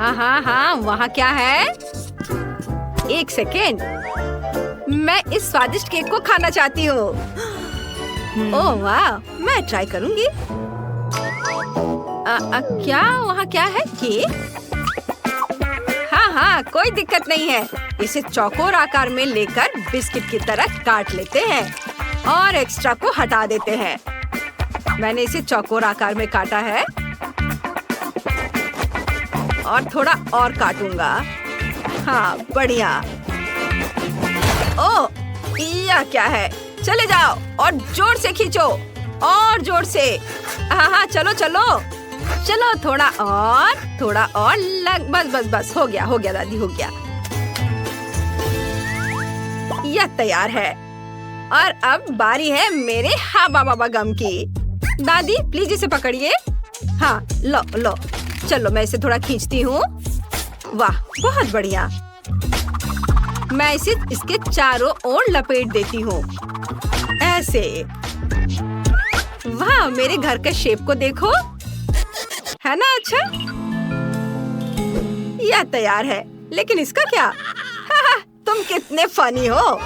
हाँ हाँ हाँ, वहाँ क्या है? एक सेकेंड, मैं इस स्वादिष्ट केक को खाना चाहती हूँ। ओह वाह, मैं ट्राई करूँगी। क्या वहाँ क्या है? केक? हाँ हाँ, कोई दिक्कत नहीं है। इसे चौकोर आकार में लेकर बिस्किट की तरह काट लेते हैं और एक्स्ट्रा को हटा देते हैं। मैंने इसे चौकोर आकार में काटा है और थोड़ा और काटूंगा। हाँ, बढ़िया। ओह, यह क्या है? चले जाओ और जोर से खींचो, और जोर से। हाँ हाँ, चलो चलो चलो, थोड़ा और लग, बस बस बस, हो गया दादी, हो गया। यह तैयार है और अब बारी है मेरे हाबा बाबा गम की। दादी प्लीज इसे पकड़िए। हाँ, लो, चलो मैं इसे थोड़ा खींचती हूँ। वाह, बहुत बढ़िया। मैं इसे इसके चारों ओर लपेट देती हूँ, ऐसे। वाह, मेरे घर के शेप को देखो, है ना अच्छा? यह तैयार है, लेकिन इसका क्या? हाँ, तुम कितने फनी हो।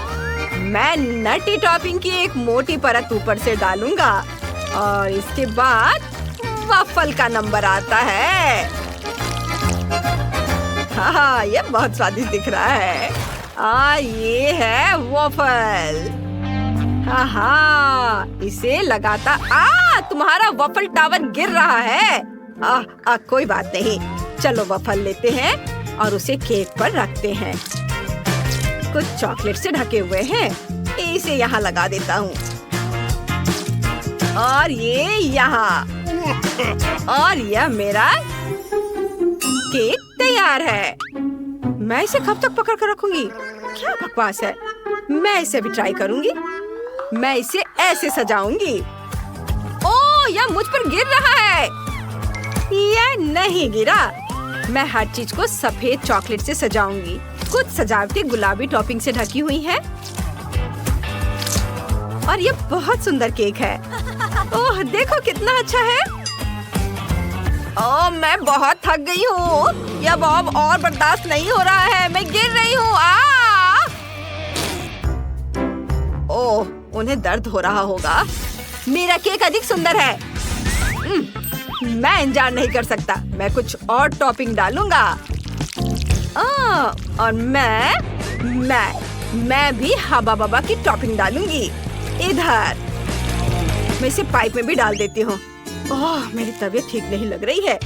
मैं नटी टॉपिंग की एक मोटी परत ऊपर से डालूंगा और इसके बाद वफल का नंबर आता है। हाँ, ये बहुत स्वादिष्ट दिख रहा है। ये है वफल। हाँ, इसे लगाता। तुम्हारा वफल टावर गिर रहा है। कोई बात नहीं, चलो वफल लेते हैं और उसे केक पर रखते हैं। कुछ चॉकलेट से ढके हुए हैं, इसे यहाँ लगा देता हूँ और ये यहाँ, और यह मेरा केक तैयार है। मैं इसे कब तक पकड़ कर रखूंगी? क्या बकवास है। मैं इसे भी ट्राई करूंगी। मैं इसे ऐसे सजाऊंगी। ओह, यह मुझ पर गिर रहा है। यह नहीं गिरा। मैं हर चीज को सफेद चॉकलेट से सजाऊंगी। कुछ सजावटी गुलाबी टॉपिंग से ढकी हुई है और ये बहुत सुंदर केक है। ओह, देखो कितना अच्छा है। ओह, मैं बहुत थक गई हूँ। यह बॉब और बर्दाश्त नहीं हो रहा है। मैं गिर रही हूँ। ओह, उन्हें दर्द हो रहा होगा। मेरा केक अधिक सुंदर है। मैं इंतजार नहीं कर सकता। मैं कुछ और टॉपिंग डालूंगा। और मैं भी हाबा बाबा की टॉपिंग डालूंगी। इधर मैं इसे पाइप में भी डाल देती हूँ। ओह, मेरी तबीयत ठीक नहीं लग रही है।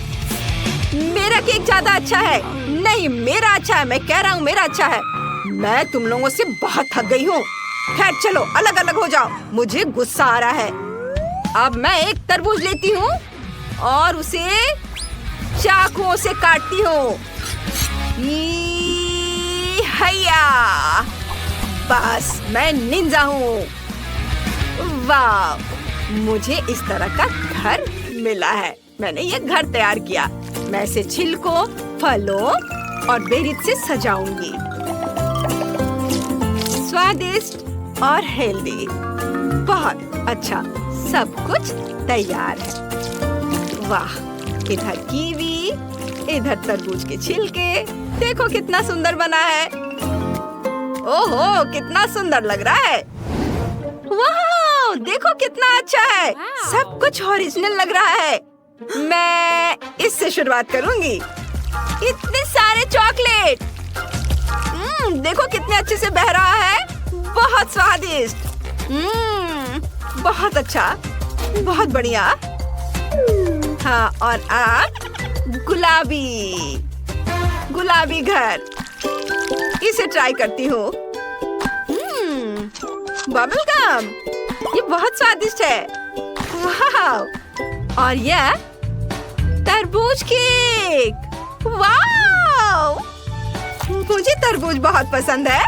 मेरा केक ज्यादा अच्छा है। नहीं, मेरा अच्छा है। मैं कह रहा हूँ मेरा अच्छा है। मैं तुम लोगों से बहुत थक गई हूँ। खैर चलो, अलग अलग हो जाओ। मुझे गुस्सा आ रहा है। अब मैं एक तरबूज लेती हूँ और उसे चाकुओं से काटती हूँ। हैया, बस मैं निंजा हूँ। वाह, मुझे इस तरह का घर मिला है। मैंने ये घर तैयार किया। मैं इसे छिलकों, फलों और बेरीज से सजाऊंगी। स्वादिष्ट और हेल्दी, बहुत अच्छा। सब कुछ तैयार है। वाह, इधर कीवी, इधर तरबूज के छिलके। देखो कितना सुंदर बना है। ओहो, कितना सुंदर लग रहा है। वाह, देखो कितना अच्छा है। सब कुछ ओरिजिनल लग रहा है। मैं इससे शुरुआत करूंगी। इतने सारे चॉकलेट। देखो कितने अच्छे से बह रहा है। बहुत स्वादिष्ट। बहुत अच्छा, बहुत बढ़िया। हाँ, और अब गुलाबी घर। इसे ट्राई करती हूँ। बबल गम, ये बहुत स्वादिष्ट है। वाह, और यह तरबूज केक। वाह, मुझे तरबूज बहुत पसंद है।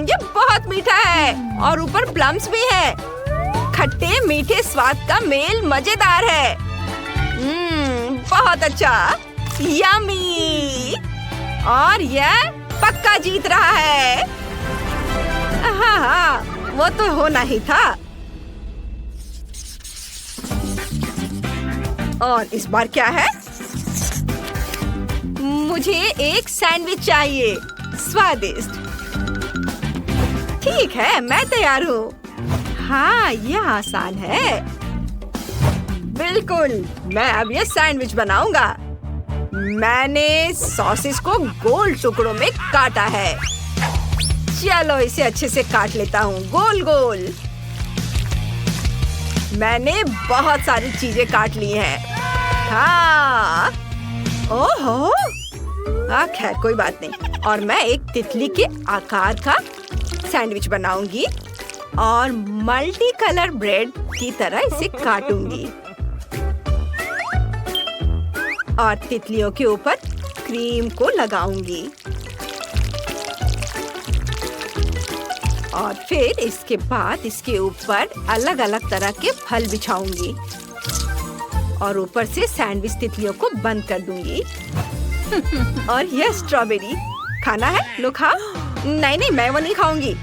ये बहुत मीठा है और ऊपर प्लम्स भी है। खट्टे मीठे स्वाद का मेल मजेदार है। बहुत अच्छा, यम्मी। और यह पक्का जीत रहा है। हाँ, वो तो होना ही था। और इस बार क्या है? मुझे एक सैंडविच चाहिए, स्वादिष्ट। ठीक है, मैं तैयार हूँ। हाँ, यह आसान है। बिल्कुल, मैं अब ये सैंडविच बनाऊंगा। मैंने सॉसेस को गोल टुकड़ों में काटा है। चलो इसे अच्छे से काट लेता हूँ, गोल गोल। मैंने बहुत सारी चीजें काट ली हैं। हाँ, ओहो, खैर कोई बात नहीं। और मैं एक तितली के आकार का सैंडविच बनाऊंगी और मल्टी कलर ब्रेड की तरह इसे काटूंगी और तितलियों के ऊपर क्रीम को लगाऊंगी और फिर इसके बाद इसके ऊपर अलग अलग तरह के फल बिछाऊंगी और ऊपर से सैंडविच तितलियों को बंद कर दूंगी। और यह स्ट्रॉबेरी खाना है? लो खाओ। नहीं नहीं, मैं वो नहीं खाऊंगी।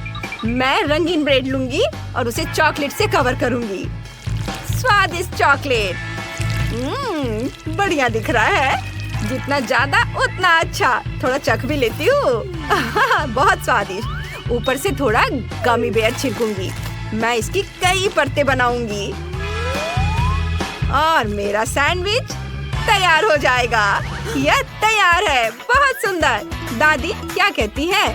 मैं रंगीन ब्रेड लूंगी और उसे चॉकलेट से कवर करूंगी। स्वादिष्ट चॉकलेट। बढ़िया दिख रहा है। जितना ज्यादा उतना अच्छा। थोड़ा चख भी लेती हूँ। बहुत स्वादिष्ट। ऊपर से थोड़ा गमी बेयर छिड़कूंगी। मैं इसकी कई परतें बनाऊंगी और मेरा सैंडविच तैयार हो जाएगा। यह तैयार है। बहुत सुंदर। दादी क्या कहती है?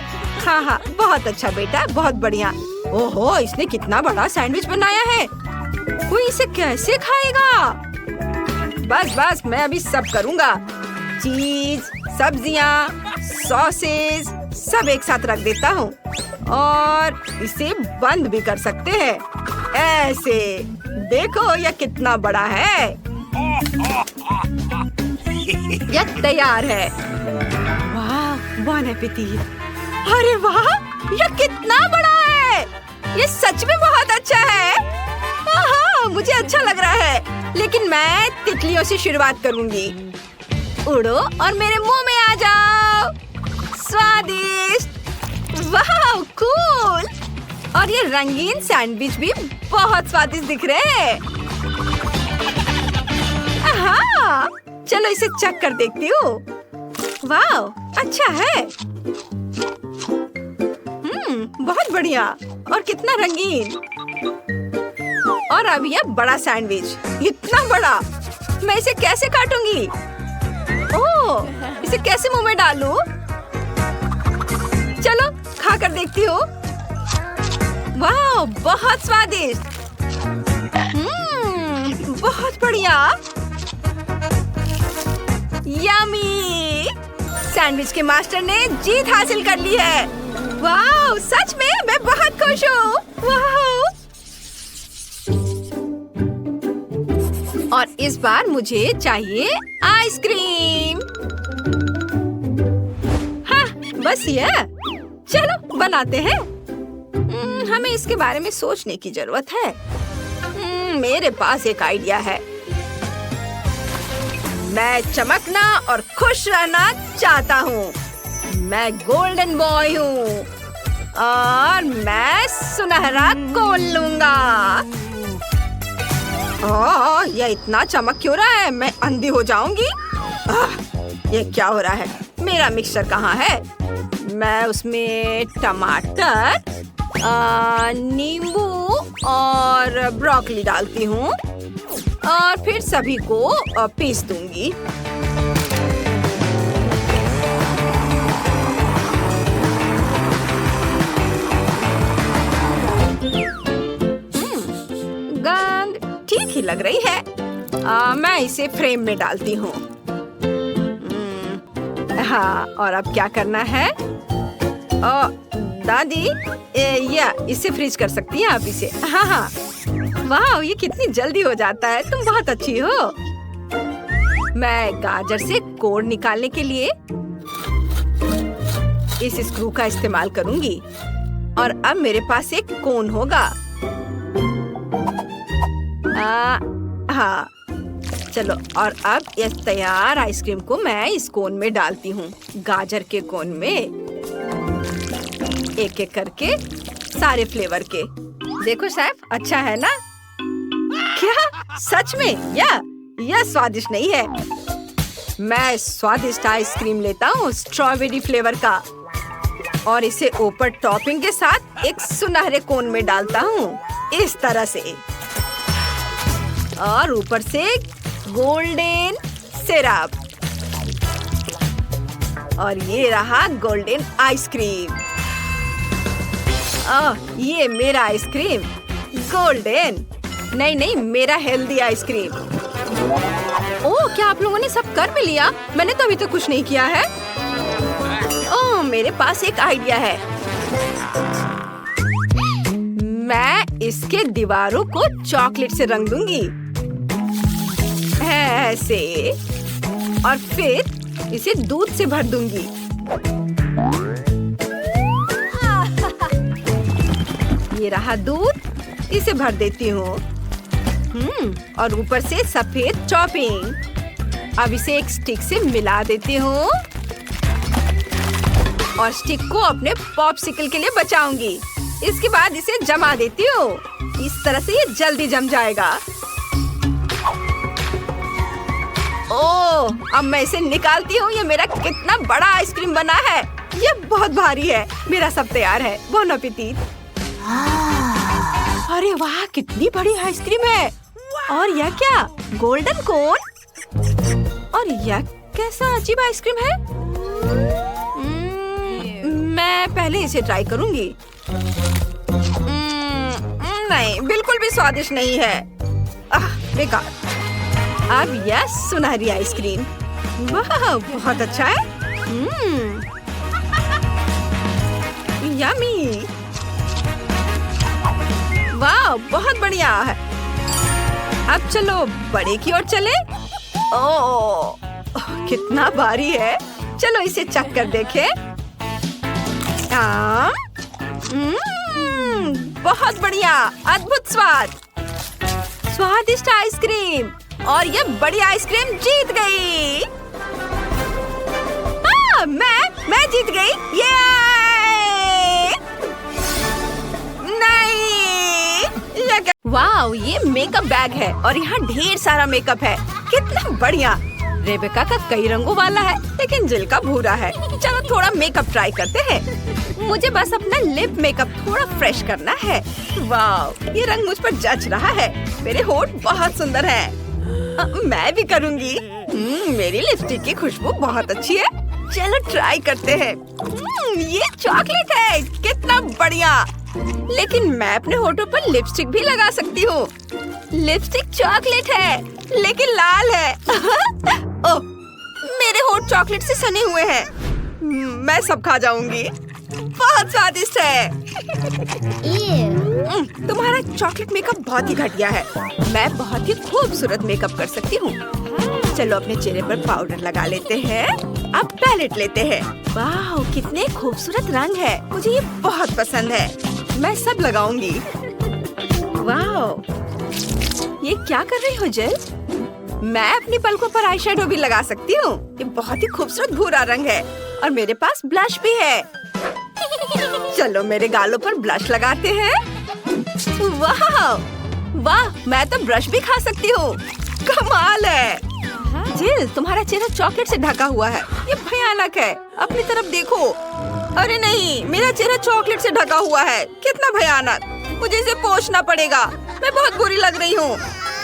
हाँ हाँ, बहुत अच्छा बेटा, बहुत बढ़िया। ओहो, इसने कितना बड़ा सैंडविच बनाया है। कोई इसे कैसे खाएगा? बस बस, मैं अभी सब करूँगा। चीज, सब्जियाँ, सॉसेस सब एक साथ रख देता हूँ और इसे बंद भी कर सकते हैं। ऐसे देखो, यह कितना बड़ा है। यह तैयार है। वाह, बॉन एपेटीट। अरे वाह, यह कितना बड़ा है। यह सच में बहुत अच्छा है। हाँ, मुझे अच्छा लग रहा है। लेकिन मैं तितलियों से शुरुआत करूंगी। उड़ो और मेरे मुंह में आ जाओ। स्वादिष्ट। वाह, कूल। और ये रंगीन सैंडविच भी बहुत स्वादिष्ट दिख रहे हैं। हाँ, चलो इसे चख कर देखती हूँ। वाह, अच्छा है। बहुत बढ़िया और कितना रंगीन। और अब यह बड़ा सैंडविच, इतना बड़ा। मैं इसे कैसे काटूंगी? ओह, इसे कैसे मुंह में डालूं? चलो खा कर देखती हूँ। वाह, बहुत स्वादिष्ट। बहुत बढ़िया। यम्मी। सैंडविच के मास्टर ने जीत हासिल कर ली है। वाह, सच में मैं बहुत खुश हूँ। वाह। और इस बार मुझे चाहिए आइसक्रीम। हाँ, बस ये। चलो बनाते हैं। हमें इसके बारे में सोचने की जरूरत है। मेरे पास एक आइडिया है। मैं चमकना और खुश रहना चाहता हूँ। मैं गोल्डन बॉय हूँ और मैं सुनहरा कोन लूंगा। ओह, ये इतना चमक क्यों रहा है? मैं अंधी हो जाऊंगी। ये क्या हो रहा है? मेरा मिक्सचर कहाँ है? मैं उसमें टमाटर, नींबू और ब्रोकली डालती हूँ और फिर सभी को पीस दूंगी। गंध ठीक ही लग रही है। मैं इसे फ्रेम में डालती हूँ। हाँ, और अब क्या करना है? दादी, या इसे फ्रीज कर सकती हैं आप इसे? हाँ हाँ। वाह, ये कितनी जल्दी हो जाता है। तुम बहुत अच्छी हो। मैं गाजर से कोर निकालने के लिए इस स्क्रू का इस्तेमाल करूंगी और अब मेरे पास एक कोन होगा। हाँ, चलो। और अब इस तैयार आइसक्रीम को मैं इस कोन में डालती हूँ। गाजर के कोन में एक एक करके सारे फ्लेवर के। देखो शेफ, अच्छा है ना? क्या सच में? यह स्वादिष्ट नहीं है। मैं स्वादिष्ट आइसक्रीम लेता हूँ स्ट्रॉबेरी फ्लेवर का और इसे ऊपर टॉपिंग के साथ एक सुनहरे कोन में डालता हूँ, इस तरह से। और ऊपर से गोल्डन सिरप। और ये रहा गोल्डन आइसक्रीम। ये मेरा आइसक्रीम गोल्डन। नहीं, मेरा हेल्दी आइसक्रीम। ओह, क्या आप लोगों ने सब कर भी लिया? मैंने तो अभी तक कुछ नहीं किया है। ओह, मेरे पास एक आइडिया है। मैं इसके दीवारों को चॉकलेट से रंग दूंगी, ऐसे। और फिर इसे दूध से भर दूंगी। ये रहा दूध, इसे भर देती हूँ। और ऊपर से सफेद टॉपिंग। अब इसे एक स्टिक से मिला देती हूँ और स्टिक को अपने पॉप्सिकल के लिए बचाऊंगी। इसके बाद इसे जमा देती हूँ। इस तरह से ये जल्दी जम जाएगा। ओह, अब मैं इसे निकालती हूँ। ये मेरा कितना बड़ा आइसक्रीम बना है। ये बहुत भारी है। मेरा सब तैयार है। Bone appétit. अरे वाह, कितनी बड़ी आइसक्रीम है। और यह क्या, गोल्डन कोन? और यह कैसा अजीब आइसक्रीम है। मैं पहले इसे ट्राई करूंगी। नहीं, बिल्कुल भी स्वादिष्ट नहीं है। बेकार। अब यह सुनहरी आइसक्रीम। वाह, बहुत अच्छा है। यम्मी। वाह, बहुत बढ़िया है। अब चलो बड़े की ओर चले। ओह, कितना भारी है। चलो इसे चख कर देखें। बहुत बढ़िया, अद्भुत स्वाद। स्वादिष्ट आइसक्रीम। और ये बड़ी आइसक्रीम जीत गई। मैं जीत गई। ये नहीं, ये क्या? वाह, ये मेकअप बैग है और यहाँ ढेर सारा मेकअप है। कितना बढ़िया। रेबेका का कई रंगों वाला है, लेकिन जिल का भूरा है। चलो थोड़ा मेकअप ट्राई करते हैं। मुझे बस अपना लिप मेकअप थोड़ा फ्रेश करना है। वाह, ये रंग मुझ पर जच रहा है। मेरे होठ बहुत सुंदर हैं। मैं भी करूँगी। मेरी लिपस्टिक की खुशबू बहुत अच्छी है। चलो ट्राई करते हैं। ये चॉकलेट है, कितना बढ़िया। लेकिन मैं अपने होठों पर लिपस्टिक भी लगा सकती हूँ। लिपस्टिक चॉकलेट है, लेकिन लाल है। ओह, मेरे होठ चॉकलेट से सने हुए हैं। मैं सब खा जाऊंगी। बहुत स्वादिष्ट है। तुम्हारा चॉकलेट मेकअप बहुत ही घटिया है। मैं बहुत ही खूबसूरत मेकअप कर सकती हूँ। चलो अपने चेहरे पर पाउडर लगा लेते हैं। अब पैलेट लेते हैं। वाह, कितने खूबसूरत रंग है। मुझे ये बहुत पसंद है। मैं सब लगाऊंगी। वाह, ये क्या कर रही हो जिल? मैं अपनी पलकों पर आई शेडो भी लगा सकती हूँ। ये बहुत ही खूबसूरत भूरा रंग है और मेरे पास ब्लश भी है। चलो मेरे गालों पर ब्लश लगाते हैं। वाह, मैं तो ब्रश भी खा सकती हूँ। कमाल है। जिल, तुम्हारा चेहरा चॉकलेट से ढका हुआ है। ये भयानक है। अपनी तरफ देखो। अरे नहीं, मेरा चेहरा चॉकलेट से ढका हुआ है। कितना भयानक। मुझे इसे पोंछना पड़ेगा। मैं बहुत बुरी लग रही हूँ।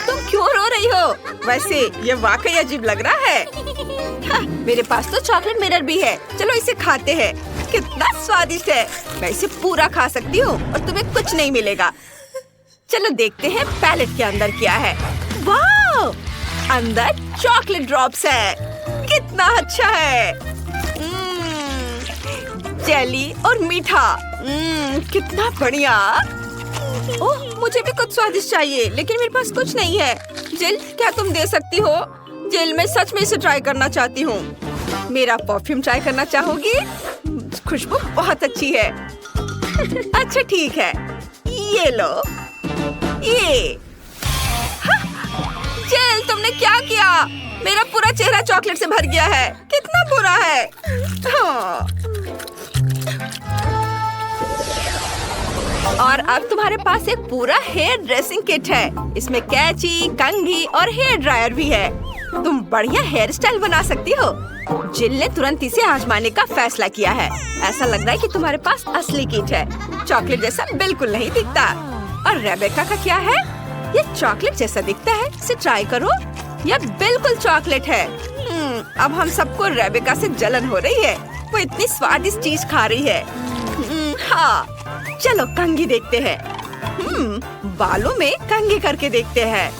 तुम क्यों रो रही हो? वैसे ये वाकई अजीब लग रहा है। मेरे पास तो चॉकलेट मिरर भी है। चलो इसे खाते हैं। कितना स्वादिष्ट है। मैं इसे पूरा खा सकती हूँ और तुम्हें कुछ नहीं मिलेगा। चलो देखते हैं पैलेट के अंदर क्या है। वाह, अंदर चॉकलेट ड्रॉप्स है। कितना अच्छा है। जेली और मीठा। कितना बढ़िया। ओह, मुझे भी कुछ स्वादिष्ट चाहिए, लेकिन मेरे पास कुछ नहीं है। जिल, क्या तुम दे सकती हो? जिल, मैं सच में इसे ट्राई करना चाहती हूँ। मेरा परफ्यूम ट्राई करना चाहोगी? खुशबू बहुत अच्छी है। अच्छा ठीक है, ये लो। ये जिल, तुमने क्या किया? मेरा पूरा चेहरा चॉकलेट से भर गया है। कितना बुरा है। और अब तुम्हारे पास एक पूरा हेयर ड्रेसिंग किट है। इसमें कैंची, कंघी और हेयर ड्रायर भी है। तुम बढ़िया हेयर स्टाइल बना सकती हो। जिल ने तुरंत इसे आजमाने का फैसला किया है। ऐसा लग रहा है कि तुम्हारे पास असली किट है। चॉकलेट जैसा बिल्कुल नहीं दिखता। और रेबेका का क्या है? ये चॉकलेट जैसा दिखता है। इसे ट्राई करो। यह बिल्कुल चॉकलेट है। अब हम सबको रेबेका से जलन हो रही है। वो इतनी स्वादिष्ट चीज खा रही है। हाँ, चलो कंघी देखते हैं। बालों में कंघी करके देखते हैं।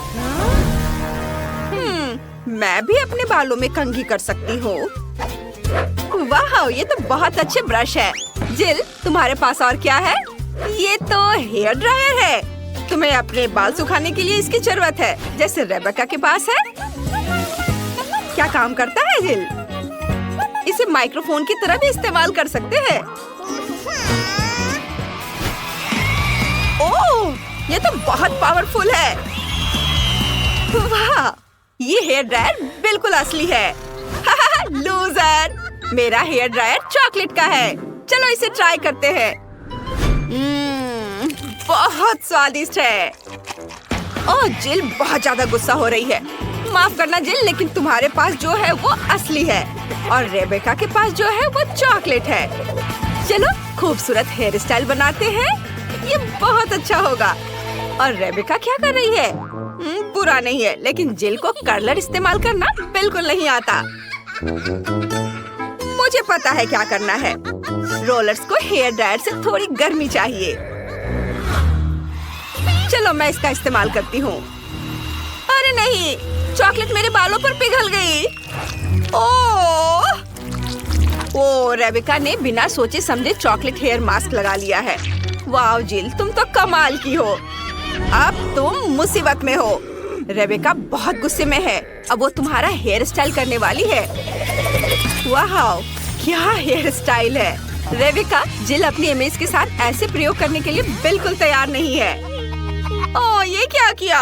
मैं भी अपने बालों में कंघी कर सकती हूँ। वाह, ये तो बहुत अच्छे ब्रश है। जिल, तुम्हारे पास और क्या है? ये तो हेयर ड्रायर है। तुम्हें अपने बाल सुखाने के लिए इसकी जरूरत है, जैसे रेबेका के पास है। क्या काम करता है जिल? इसे माइक्रोफोन की तरह भी इस्तेमाल कर सकते हैं। ओह, ये तो बहुत पावरफुल है। वाह, ये हेयर ड्रायर बिल्कुल असली है। लूजर, मेरा हेयर ड्रायर चॉकलेट का है। चलो इसे ट्राई करते हैं। बहुत स्वादिष्ट है। ओह, जिल बहुत ज्यादा गुस्सा हो रही है। माफ करना जिल, लेकिन तुम्हारे पास जो है वो असली है और रेबेका के पास जो है वो चॉकलेट है। चलो खूबसूरत हेयर स्टाइल बनाते हैं। ये बहुत अच्छा होगा। और रेबेका क्या कर रही है? बुरा नहीं है, लेकिन जिल को कर्लर इस्तेमाल करना बिल्कुल नहीं आता। मुझे पता है क्या करना है। रोलर्स को हेयर ड्रायर से थोड़ी गर्मी चाहिए। चलो मैं इसका इस्तेमाल करती हूँ। अरे नहीं, चॉकलेट मेरे बालों पर पिघल गई। ओह, रेबेका ने बिना सोचे समझे चॉकलेट हेयर मास्क लगा लिया है। वाह जिल, तुम तो कमाल की हो। अब तुम मुसीबत में हो। रेबेका बहुत गुस्से में है। अब वो तुम्हारा हेयर स्टाइल करने वाली है। वाह, क्या हेयर स्टाइल है। रेबेका, जिल अपनी इमेज के साथ ऐसे प्रयोग करने के लिए बिल्कुल तैयार नहीं है। ओह, ये क्या किया?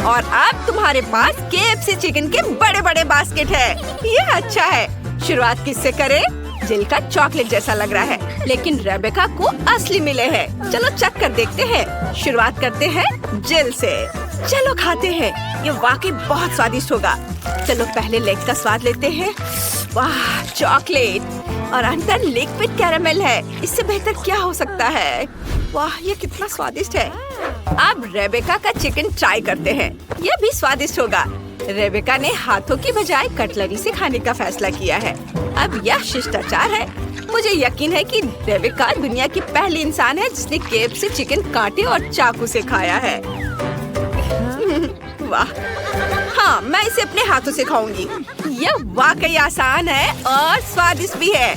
और अब तुम्हारे पास KFC चिकन के बड़े बड़े बास्केट है। ये अच्छा है। शुरुआत किससे करें? जिल का चॉकलेट जैसा लग रहा है, लेकिन रेबेका को असली मिले हैं। चलो चख कर देखते हैं। शुरुआत करते हैं जिल से। चलो खाते हैं। ये वाकई बहुत स्वादिष्ट होगा। चलो पहले लेग का स्वाद लेते हैं। वाह, चॉकलेट और अंदर लिक्विड कैरामेल है। इससे बेहतर क्या हो सकता है? वाह, ये कितना स्वादिष्ट है। अब रेबेका का चिकन ट्राई करते हैं। यह भी स्वादिष्ट होगा। रेबेका ने हाथों की बजाय कटलरी से खाने का फैसला किया है। अब यह शिष्टाचार है। मुझे यकीन है कि रेबेका दुनिया की पहली इंसान है जिसने KFC चिकन कांटे और चाकू से खाया है। वाह, हाँ, मैं इसे अपने हाथों से खाऊंगी। यह वाकई आसान है और स्वादिष्ट भी है।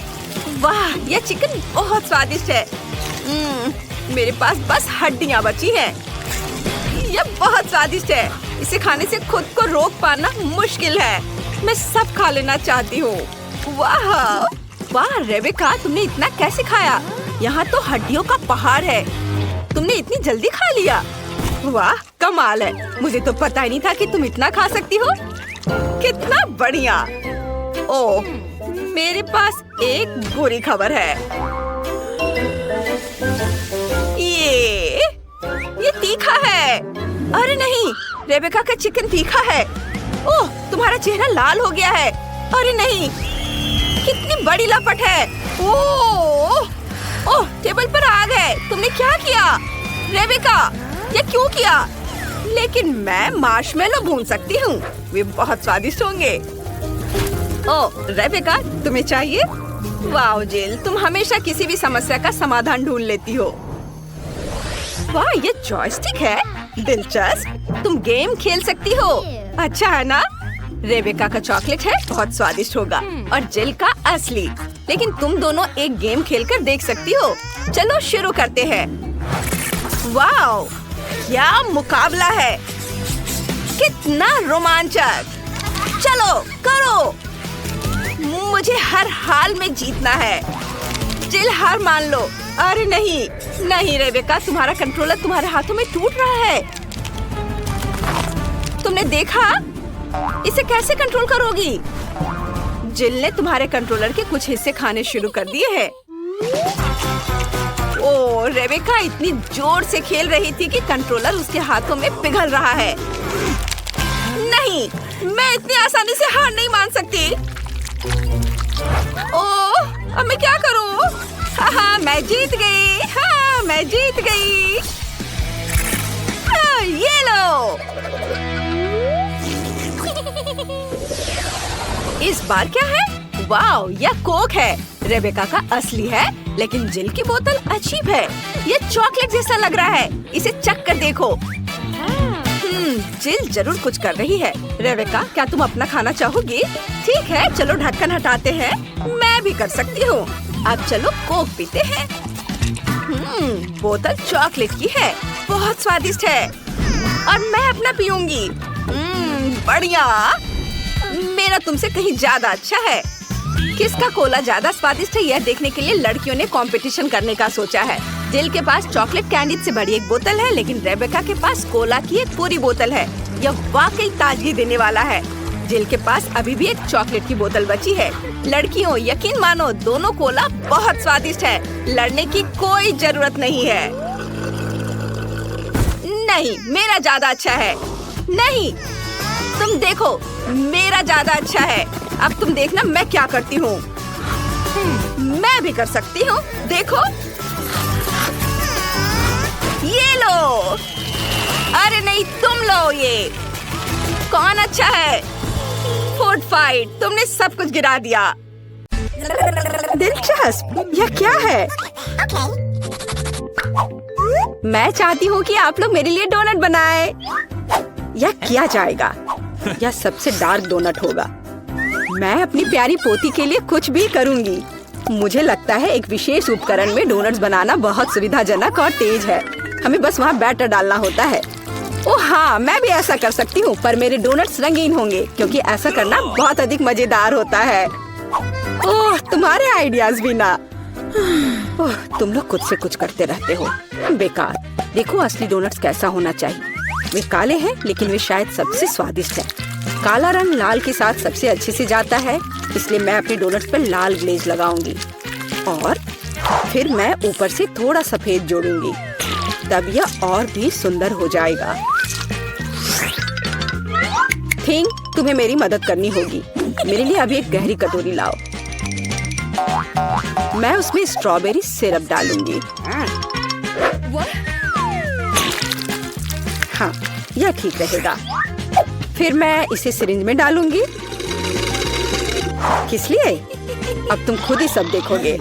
वाह, यह चिकन बहुत स्वादिष्ट है। मेरे पास बस हड्डियाँ बची हैं। यह बहुत स्वादिष्ट है। इसे खाने से खुद को रोक पाना मुश्किल है। मैं सब खा लेना चाहती हूँ। वाह वाह रेबेका, तुमने इतना कैसे खाया? यहाँ तो हड्डियों का पहाड़ है। तुमने इतनी जल्दी खा लिया। वाह, कमाल है। मुझे तो पता ही नहीं था कि तुम इतना खा सकती हो। कितना बढ़िया। ओह, मेरे पास एक बुरी खबर है। ये तीखा है। अरे नहीं, रेबेका का चिकन तीखा है। ओह, तुम्हारा चेहरा लाल हो गया है। अरे नहीं, कितनी बड़ी लपट है। ओह, टेबल पर आग है। तुमने क्या किया? रेबेका, ये क्यों किया? लेकिन मैं मार्शमेलो भून सकती हूँ। वे बहुत स्वादिष्ट होंगे। ओह, रेबेका, तुम्हें चाहिए? वाह जिल, तुम हमेशा किसी भी समस्या का समाधान ढूंढ लेती हो। वाह, ये जॉयस्टिक है। दिलचस्प। तुम गेम खेल सकती हो। अच्छा है ना? रेबेका का चॉकलेट है, बहुत स्वादिष्ट होगा, और जिल का असली। लेकिन तुम दोनों एक गेम खेलकर देख सकती हो। चलो शुरू करते हैं। वाह, क्या मुकाबला है। कितना रोमांचक। चलो करो। मुझे हर हाल में जीतना है। जिल, हार मान लो। अरे नहीं नहीं रेबेका, तुम्हारा कंट्रोलर तुम्हारे हाथों में टूट रहा है। तुमने देखा? इसे कैसे कंट्रोल करोगी? जिल ने तुम्हारे कंट्रोलर के कुछ हिस्से खाने शुरू कर दिए हैं। ओ, रेबेका इतनी जोर से खेल रही थी कि कंट्रोलर उसके हाथों में पिघल रहा है। नहीं, मैं इतनी आसानी से हार नहीं मान सकती। ओह, अब मैं क्या करूं? हाँ, मैं जीत गई। हाँ, मैं जीत गई। हाँ, ये लो। इस बार क्या है? वाओ, यह कोक है। रेबेका का असली है, लेकिन जिल की बोतल अजीब है। ये चॉकलेट जैसा लग रहा है। इसे चख कर देखो। जिल जरूर कुछ कर रही है। रेबेका, क्या तुम अपना खाना चाहोगी? ठीक है, चलो ढक्कन हटाते हैं। मैं भी कर सकती हूँ। अब चलो कोक पीते हैं। बोतल चॉकलेट की है, बहुत स्वादिष्ट है। और मैं अपना पीऊंगी। बढ़िया। मेरा तुमसे कहीं ज्यादा अच्छा है। किसका कोला ज्यादा स्वादिष्ट है, यह देखने के लिए लड़कियों ने कंपटीशन करने का सोचा है। जिल के पास चॉकलेट कैंडी से बड़ी एक बोतल है, लेकिन रेबेका के पास कोला की एक पूरी बोतल है। यह वाकई ताजगी देने वाला है। जिल के पास अभी भी एक चॉकलेट की बोतल बची है। लड़कियों, यकीन मानो, दोनों कोला बहुत स्वादिष्ट है। लड़ने की कोई जरूरत नहीं है। नहीं, मेरा ज्यादा अच्छा है। नहीं, तुम देखो, मेरा ज्यादा अच्छा है। अब तुम देखना मैं क्या करती हूँ। मैं भी कर सकती हूँ, देखो। ये लो। अरे नहीं, तुम लो ये। कौन अच्छा है? फूड फाइट, तुमने सब कुछ गिरा दिया। दिलचस्प, यह क्या है? मैं चाहती हूँ कि आप लोग मेरे लिए डोनट बनाएं। यह किया जाएगा। यह सबसे डार्क डोनट होगा। मैं अपनी प्यारी पोती के लिए कुछ भी करूँगी। मुझे लगता है एक विशेष उपकरण में डोनट्स बनाना बहुत सुविधाजनक और तेज है। हमें बस वहाँ बैटर डालना होता है। ओह हाँ, मैं भी ऐसा कर सकती हूँ, पर मेरे डोनट्स रंगीन होंगे क्योंकि ऐसा करना बहुत अधिक मजेदार होता है। ओह, तुम्हारे आइडियाज भी ना। ओह, तुम लोग खुद से कुछ करते रहते हो। बेकार। देखो असली डोनट्स कैसा होना चाहिए। वे काले हैं, लेकिन वे शायद सबसे स्वादिष्ट है। काला रंग लाल के साथ सबसे अच्छे से जाता है, इसलिए मैं अपने डोनट्स पर लाल ग्लेज लगाऊंगी और फिर मैं ऊपर से थोड़ा सफेद जोड़ूंगी। तब यह और भी सुंदर हो जाएगा। थिंग, तुम्हें मेरी मदद करनी होगी। मेरे लिए अभी एक गहरी कटोरी लाओ। मैं उसमें स्ट्रॉबेरी सिरप डालूंगी। हाँ, यह ठीक रहेगा। फिर मैं इसे सिरिंज में डालूंगी। किस लिए? अब तुम खुद ही सब देखोगे।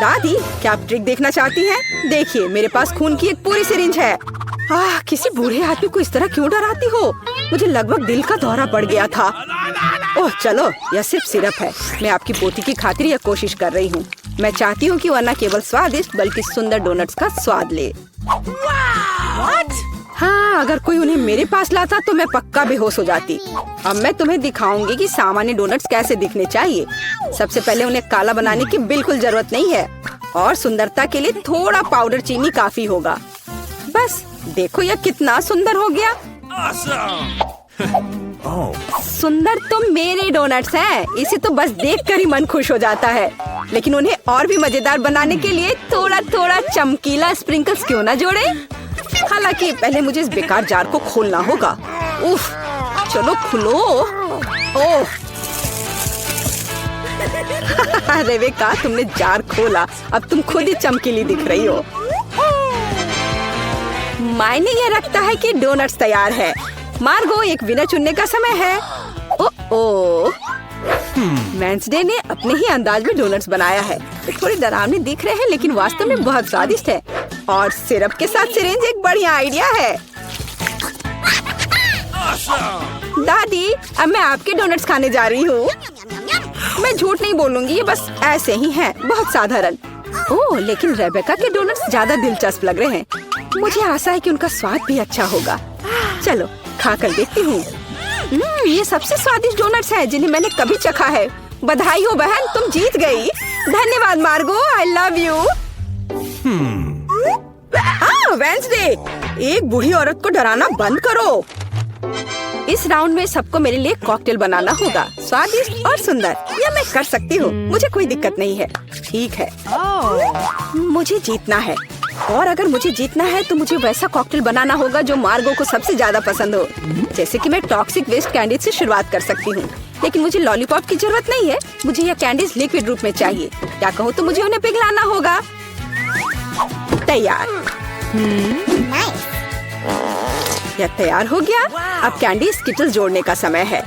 दादी, क्या आप ट्रिक देखना चाहती हैं? देखिए, मेरे पास खून की एक पूरी सिरिंज है। किसी बूढ़े आदमी को इस तरह क्यों डराती हो? मुझे लगभग दिल का दौरा पड़ गया था। ओह चलो, यह सिर्फ सिरप है। मैं आपकी पोती की खातिर यह कोशिश कर रही हूँ। मैं चाहती हूँ कि वह न केवल स्वादिष्ट बल्कि सुंदर डोनट्स का स्वाद ले। हाँ, अगर कोई उन्हें मेरे पास लाता तो मैं पक्का बेहोश हो जाती। अब मैं तुम्हें दिखाऊंगी कि सामान्य डोनट्स कैसे दिखने चाहिए। सबसे पहले उन्हें काला बनाने की बिल्कुल जरूरत नहीं है और सुंदरता के लिए थोड़ा पाउडर चीनी काफी होगा। बस देखो, यह कितना सुंदर हो गया। सुंदर तो मेरे डोनट्स हैं। इसे तो बस देखकर ही मन खुश हो जाता है। लेकिन उन्हें और भी मजेदार बनाने के लिए थोड़ा थोड़ा चमकीला स्प्रिंकल्स क्यों ना जोड़े? हालांकि पहले मुझे इस बेकार जार को खोलना होगा। उफ, चलो खुलो। ओह, रेबेका, तुमने जार खोला। अब तुम खुद ही चमकीली दिख रही हो। मायने ये रखता है कि डोनट्स तैयार है। मार्गो, एक विनर चुनने का समय है। ओह, वेंसडे ने अपने ही अंदाज में डोनट्स बनाया है। ये थोड़े डरावने दिख रहे हैं, लेकिन वास्तव में बहुत स्वादिष्ट है। और सिरप के साथ सिरिंज एक बढ़िया आइडिया है। दादी, अब मैं आपके डोनट्स खाने जा रही हूँ। मैं झूठ नहीं बोलूंगी, ये बस ऐसे ही हैं, बहुत साधारण। ओह, लेकिन रेबेका के डोनट्स ज्यादा दिलचस्प लग रहे हैं। मुझे आशा है कि उनका स्वाद भी अच्छा होगा। चलो खाकर देखती हूँ। ये सबसे स्वादिष्ट डोनट्स हैं जिन्हें मैंने कभी चखा है। बधाई हो बहन, तुम जीत गई। धन्यवाद मार्गो, आई लव यू। वेंसडे, एक बूढ़ी औरत को डराना बंद करो। इस राउंड में सबको मेरे लिए कॉकटेल बनाना होगा, स्वादिष्ट और सुंदर। यह मैं कर सकती हूँ, मुझे कोई दिक्कत नहीं है। ठीक है, मुझे जीतना है, और अगर मुझे जीतना है तो मुझे वैसा कॉकटेल बनाना होगा जो मार्गो को सबसे ज्यादा पसंद हो। जैसे कि मैं टॉक्सिक वेस्ट कैंडी से शुरुआत कर सकती हूँ, लेकिन मुझे लॉलीपॉप की जरूरत नहीं है। मुझे यह कैंडीज लिक्विड रूप में चाहिए। क्या कहूँ तो मुझे उन्हें पिघलाना होगा। तैयार। यह तैयार हो गया। अब कैंडी स्किटल्स जोड़ने का समय है।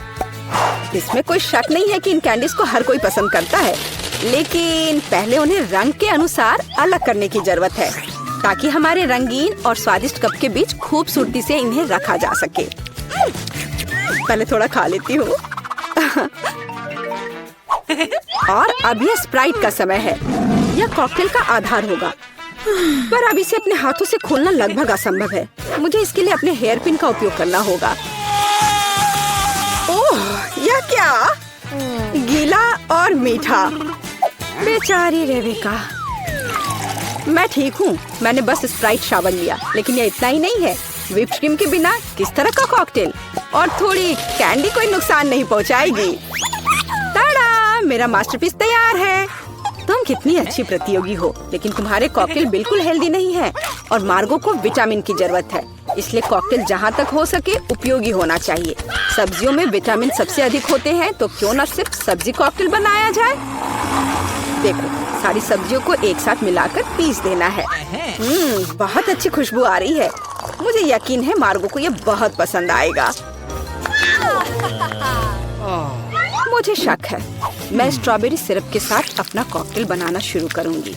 इसमें कोई शक नहीं है कि इन कैंडीज को हर कोई पसंद करता है, लेकिन पहले उन्हें रंग के अनुसार अलग करने की जरूरत है, ताकि हमारे रंगीन और स्वादिष्ट कप के बीच खूबसूरती से इन्हें रखा जा सके। पहले थोड़ा खा लेती हूँ। और अब यह स्प्राइट का समय है। यह कॉकटेल का आधार होगा, पर अब इसे अपने हाथों से खोलना लगभग असंभव है। मुझे इसके लिए अपने हेयर पिन का उपयोग करना होगा। ओह, यह क्या? गीला और मीठा। बेचारी रेबिका। मैं ठीक हूँ, मैंने बस स्प्राइट शावर लिया, लेकिन यह इतना ही नहीं है। व्हिप्ड क्रीम के बिना किस तरह का कॉकटेल? और थोड़ी कैंडी कोई नुकसान नहीं पहुँचाएगी। ताड़ा, मेरा मास्टरपीस तैयार है। तुम कितनी अच्छी प्रतियोगी हो, लेकिन तुम्हारे कॉकटेल बिल्कुल हेल्दी नहीं है, और मार्गो को विटामिन की जरूरत है। इसलिए कॉकटेल जहाँ तक हो सके उपयोगी होना चाहिए। सब्जियों में विटामिन सबसे अधिक होते हैं, तो क्यों न सिर्फ सब्जी कॉकटेल बनाया जाए। देखो, सारी सब्जियों को एक साथ मिलाकर पीस देना है। बहुत अच्छी खुशबू आ रही है। मुझे यकीन है मार्गो को यह बहुत पसंद आएगा। मुझे शक है। मैं स्ट्रॉबेरी सिरप के साथ अपना कॉकटेल बनाना शुरू करूंगी।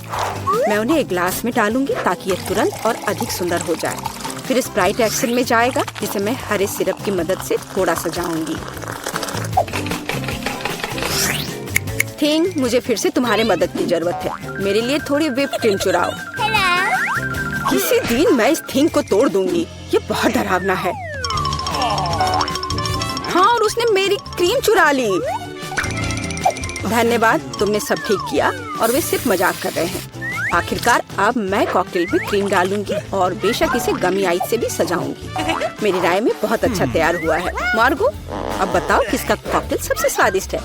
मैं उन्हें एक ग्लास में डालूंगी ताकि यह तुरंत और अधिक सुंदर हो जाए। फिर स्प्राइट एक्शन में जाएगा, जिसे मैं हरे सिरप की मदद से थोड़ा सजाऊंगी। थिंग, मुझे फिर से तुम्हारे मदद की जरूरत है। मेरे लिए थोड़ी व्हिप्ड क्रीम चुराओ। किसी दिन मैं इस थिंग को तोड़ दूंगी। ये बहुत डरावना है। हाँ, और उसने मेरी क्रीम चुरा ली। धन्यवाद, तुमने सब ठीक किया। और वे सिर्फ मजाक कर रहे हैं। आखिरकार अब मैं कॉकटेल में क्रीम डालूंगी और बेशक इसे गमी आइस से भी सजाऊंगी। मेरी राय में बहुत अच्छा तैयार हुआ है। मार्गो, अब बताओ किसका कॉकटेल सबसे स्वादिष्ट है?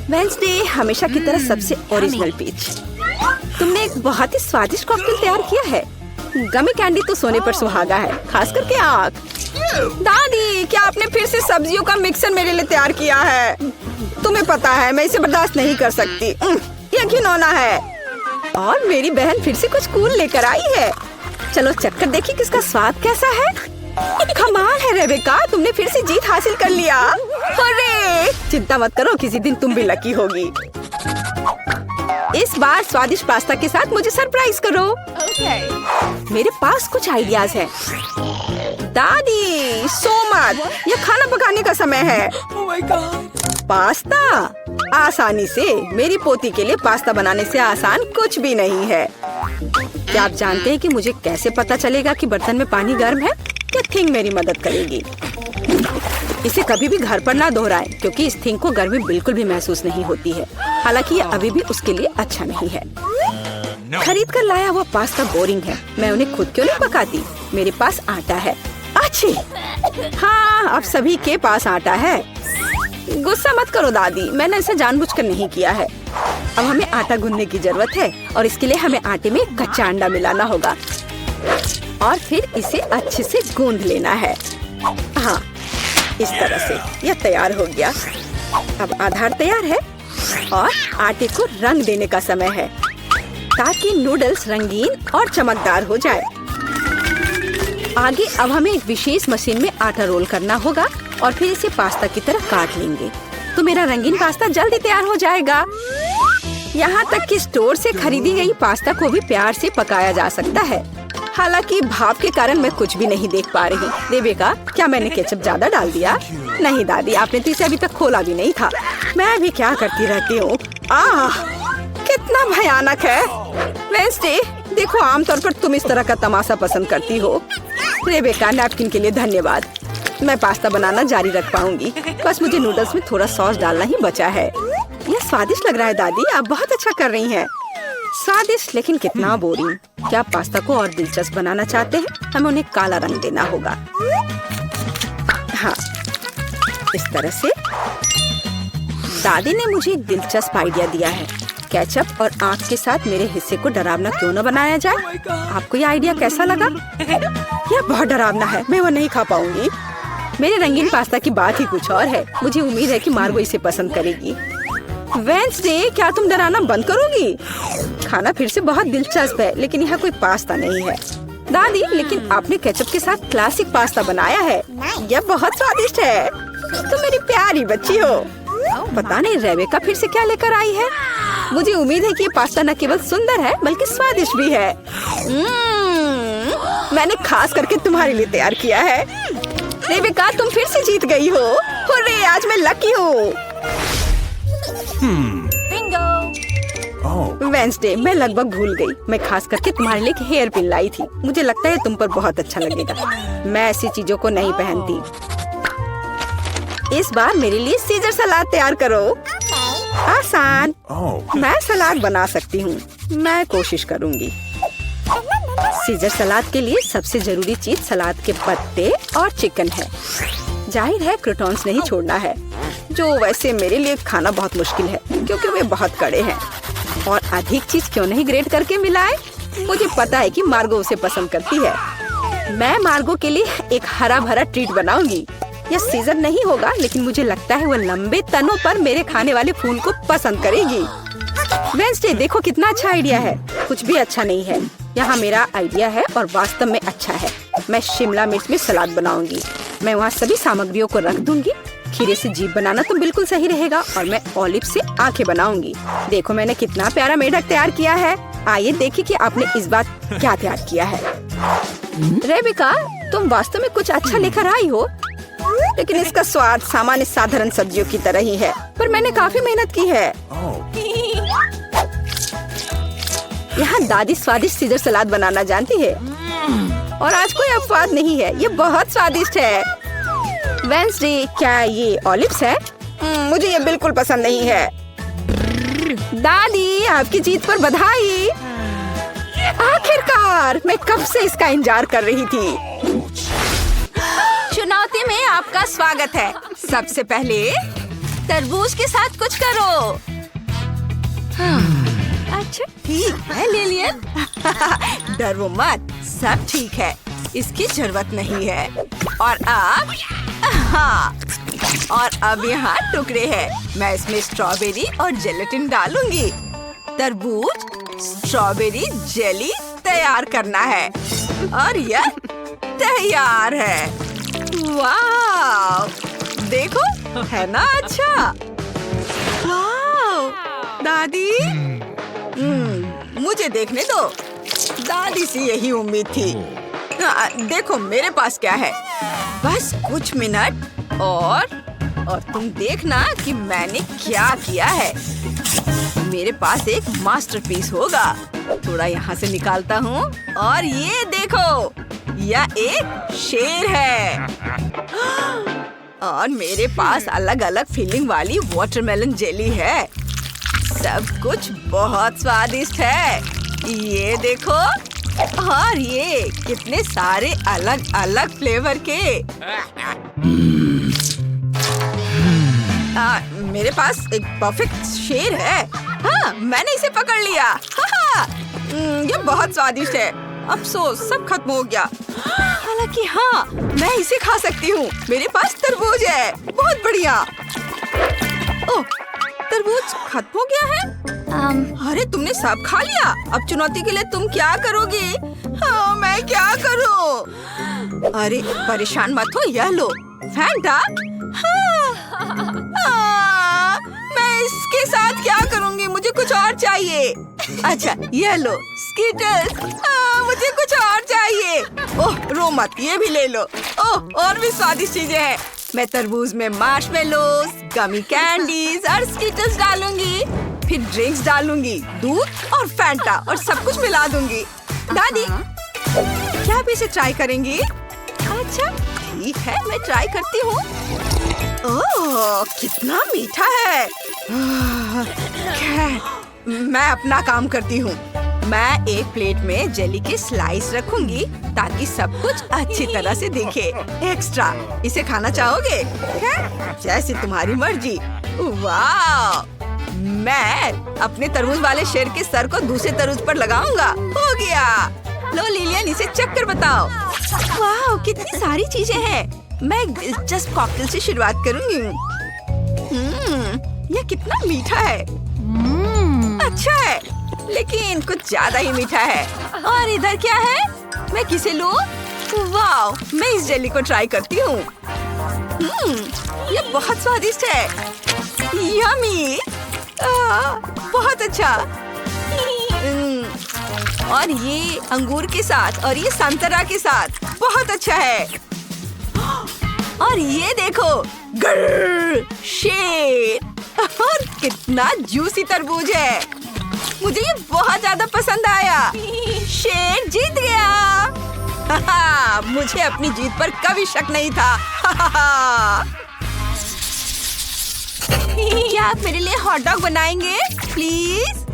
वेंसडे, हमेशा की तरह सबसे ओरिजिनल पीच। तुमने एक बहुत ही स्वादिष्ट कॉकटेल तैयार किया है। गमी कैंडी तो सोने पर सुहागा है, खास करके आँख। दादी, क्या आपने फिर से सब्जियों का मिक्सर मेरे लिए तैयार किया है? तुम्हें पता है मैं इसे बर्दाश्त नहीं कर सकती। यह घिनौना है। और मेरी बहन फिर से कुछ कूल लेकर आई है। चलो चक्कर देखिए किसका स्वाद कैसा है। कमाल है रेबेका, तुमने फिर से जीत हासिल कर लिया। अरे चिंता मत करो, किसी दिन तुम भी लकी होगी। इस बार स्वादिष्ट पास्ता के साथ मुझे सरप्राइज करो। मेरे पास कुछ आइडियाज हैं। दादी, सो मत, यह खाना पकाने का समय है। पास्ता आसानी से। मेरी पोती के लिए पास्ता बनाने से आसान कुछ भी नहीं है। क्या आप जानते हैं कि मुझे कैसे पता चलेगा कि बर्तन में पानी गर्म है? क्या थिंग मेरी मदद करेगी। इसे कभी भी घर पर ना दोहराएं, क्योंकि इस थिंग को गर्मी बिल्कुल भी महसूस नहीं होती है। हालांकि ये अभी भी उसके लिए अच्छा नहीं है। खरीद कर लाया हुआ पास्ता बोरिंग है। मैं उन्हें खुद क्यों नहीं पकाती? मेरे पास आटा है। अच्छी, हाँ, अब सभी के पास आटा है। गुस्सा मत करो दादी, मैंने ऐसा जानबूझकर नहीं किया है। अब हमें आटा गूंदने की जरूरत है, और इसके लिए हमें आटे में कच्चा अंडा मिलाना होगा और फिर इसे अच्छे से गूंद लेना है। हाँ, इस तरह से यह तैयार हो गया। अब आधार तैयार है और आटे को रंग देने का समय है, ताकि नूडल्स रंगीन और चमकदार हो जाए। आगे अब हमें एक विशेष मशीन में आटा रोल करना होगा और फिर इसे पास्ता की तरह काट लेंगे, तो मेरा रंगीन पास्ता जल्दी तैयार हो जाएगा। यहाँ तक कि स्टोर से खरीदी गई पास्ता को भी प्यार से पकाया जा सकता है। हालांकि भाप के कारण मैं कुछ भी नहीं देख पा रही। रेबेका, क्या मैंने केचप ज्यादा डाल दिया? नहीं दादी, आपने तो इसे अभी तक खोला भी नहीं था। मैं भी क्या करती रहती हूँ। कितना भयानक है। वेंसडे, देखो, आमतौर पर तुम इस तरह का तमाशा पसंद करती हो। रेबेका, नैपकिन के लिए धन्यवाद। मैं पास्ता बनाना जारी रख पाऊंगी। बस मुझे नूडल्स में थोड़ा सॉस डालना ही बचा है। यह स्वादिष्ट लग रहा है दादी, आप बहुत अच्छा कर रही हैं। स्वादिष्ट, लेकिन कितना बोरिंग। क्या आप पास्ता को और दिलचस्प बनाना चाहते हैं? हमें उन्हें काला रंग देना होगा। हाँ, इस तरह से। दादी ने मुझे एक दिलचस्प आइडिया दिया है। केचप और आँख के साथ मेरे हिस्से को डरावना क्यों न बनाया जाए? आपको ये आइडिया कैसा लगा? यह बहुत डरावना है, मैं वो नहीं खा पाऊंगी। मेरे रंगीन पास्ता की बात ही कुछ और है। मुझे उम्मीद है कि मार्गो इसे पसंद करेगी। वेंसडे, क्या तुम डराना बंद करोगी? खाना फिर से बहुत दिलचस्प है, लेकिन यहाँ कोई पास्ता नहीं है। दादी, लेकिन आपने केचप के साथ क्लासिक पास्ता बनाया है। यह बहुत स्वादिष्ट है। तुम मेरी प्यारी बच्ची हो। पता नहीं रेबेका फिर से क्या लेकर आई है। मुझे उम्मीद है कि ये पास्ता न केवल सुंदर है बल्कि स्वादिष्ट भी है। मैंने खास करके तुम्हारे लिए तैयार किया है। रेबेका, तुम फिर से जीत गई हो। हुर्रे, आज मैं लकी हूँ। वेंसडे, मैं लगभग भूल गई। मैं खास करके तुम्हारे लिए एक हेयर पिन लाई थी। मुझे लगता है तुम पर बहुत अच्छा लगेगा। मैं ऐसी चीजों को नहीं पहनती। इस बार मेरे लिए सीजर सलाद तैयार करो। आसान। मैं सलाद बना सकती हूँ। मैं कोशिश करूँगी। सीजर सलाद के लिए सबसे जरूरी चीज सलाद के पत्ते और चिकन है। जाहिर है क्रूटॉन्स नहीं छोड़ना है, जो वैसे मेरे लिए खाना बहुत मुश्किल है क्योंकि वे बहुत कड़े हैं। और अधिक चीज क्यों नहीं ग्रेट करके मिलाए? मुझे पता है कि मार्गो उसे पसंद करती है। मैं मार्गो के लिए एक हरा भरा ट्रीट बनाऊंगी। यह सीजर नहीं होगा, लेकिन मुझे लगता है वो लंबे तनों पर मेरे खाने वाले फूल को पसंद करेगी। वेंसडे, देखो कितना अच्छा आइडिया है। कुछ भी अच्छा नहीं है। यहाँ मेरा आइडिया है और वास्तव में अच्छा है। मैं शिमला मिर्च में सलाद बनाऊंगी। मैं वहाँ सभी सामग्रियों को रख दूंगी। खीरे से जीभ बनाना तो बिल्कुल सही रहेगा और मैं ऑलिव से आंखें बनाऊंगी। देखो मैंने कितना प्यारा मेढक तैयार किया है। आइए देखिए कि आपने इस बार क्या तैयार किया है। रेबेका, तुम वास्तव में कुछ अच्छा लेकर आई हो, लेकिन इसका स्वाद सामान्य साधारण सब्जियों की तरह ही है। पर मैंने काफी मेहनत की है। यहाँ दादी स्वादिष्ट सीजर सलाद बनाना जानती है और आज कोई अपवाद नहीं है। ये बहुत स्वादिष्ट है। वेंसडे, क्या ये ऑलिव्स है? मुझे ये बिल्कुल पसंद नहीं है। दादी, आपकी जीत पर बधाई। आखिरकार, मैं कब से इसका इंतजार कर रही थी। चुनौती में आपका स्वागत है। सबसे पहले तरबूज के साथ कुछ करो। अच्छा ठीक है लिलियन। डरो मत, सब ठीक है। इसकी जरूरत नहीं है। और अब हाँ, और अब यहाँ टुकड़े हैं। मैं इसमें स्ट्रॉबेरी और जेलेटिन डालूंगी। तरबूज स्ट्रॉबेरी जेली तैयार करना है और यह तैयार है। वाह, देखो है ना अच्छा। वाह, दादी, मुझे देखने दो। दादी से यही उम्मीद थी। देखो मेरे पास क्या है। बस कुछ मिनट और तुम देखना कि मैंने क्या किया है। मेरे पास एक मास्टरपीस होगा। थोड़ा यहाँ से निकालता हूँ और ये देखो, यह एक शेर है। और मेरे पास अलग अलग फीलिंग वाली वाटरमेलन जेली है। सब कुछ बहुत स्वादिष्ट है। ये देखो, और ये कितने सारे अलग अलग फ्लेवर के। मेरे पास एक परफेक्ट शेर है। हाँ, मैंने इसे पकड़ लिया। ये बहुत स्वादिष्ट है। अफसोस सब खत्म हो गया। हालांकि हाँ, मैं इसे खा सकती हूँ। मेरे पास तरबूज है। बहुत बढ़िया। ओह, तरबूज खत्म हो गया है। अरे तुमने सब खा लिया। अब चुनौती के लिए तुम क्या करोगी? हाँ, मैं क्या करूँ? अरे परेशान मत हो, यह लो फैंटा। मैं इसके साथ क्या करूँगी? मुझे कुछ और चाहिए। अच्छा ये लो स्कीटर्स। मुझे कुछ और चाहिए। ओह रो मत, ये भी ले लो। ओह और भी स्वादिष्ट चीजें हैं। मैं तरबूज में मार्शमेलोज, गमी कैंडीज और स्कीटर्स डालूंगी। फिर ड्रिंक्स डालूंगी, दूध और फैंटा और सब कुछ मिला दूंगी। दादी क्या आप इसे ट्राई करेंगी? अच्छा ठीक है, मैं ट्राई करती हूँ। ओह कितना मीठा है। खैर मैं अपना काम करती हूँ। मैं एक प्लेट में जेली के स्लाइस रखूंगी ताकि सब कुछ अच्छी तरह से दिखे। एक्स्ट्रा, इसे खाना चाहोगे? है? जैसी तुम्हारी मर्जी। वाह! मैं अपने तरबूज वाले शेर के सर को दूसरे तरबूज पर लगाऊंगा। हो गया। लो लिलियन, इसे चक्कर बताओ। वाह, कितनी सारी चीजें हैं। मैं एक दिलचस्प कॉकटेल से शुरुआत करूंगी। यह कितना मीठा है। अच्छा है, लेकिन कुछ ज्यादा ही मीठा है। और इधर क्या है? मैं किसे लूं? वाह, मैं इस जेली को ट्राई करती हूँ। यह बहुत स्वादिष्ट है। यम्मी। बहुत अच्छा। और ये अंगूर के साथ और ये संतरा के साथ बहुत अच्छा है। और ये देखो, शेर। और कितना जूसी तरबूज है। मुझे ये बहुत ज्यादा पसंद आया। शेर जीत गया। मुझे अपनी जीत पर कभी शक नहीं था। क्या आप मेरे लिए हॉट डॉग बनाएंगे प्लीज?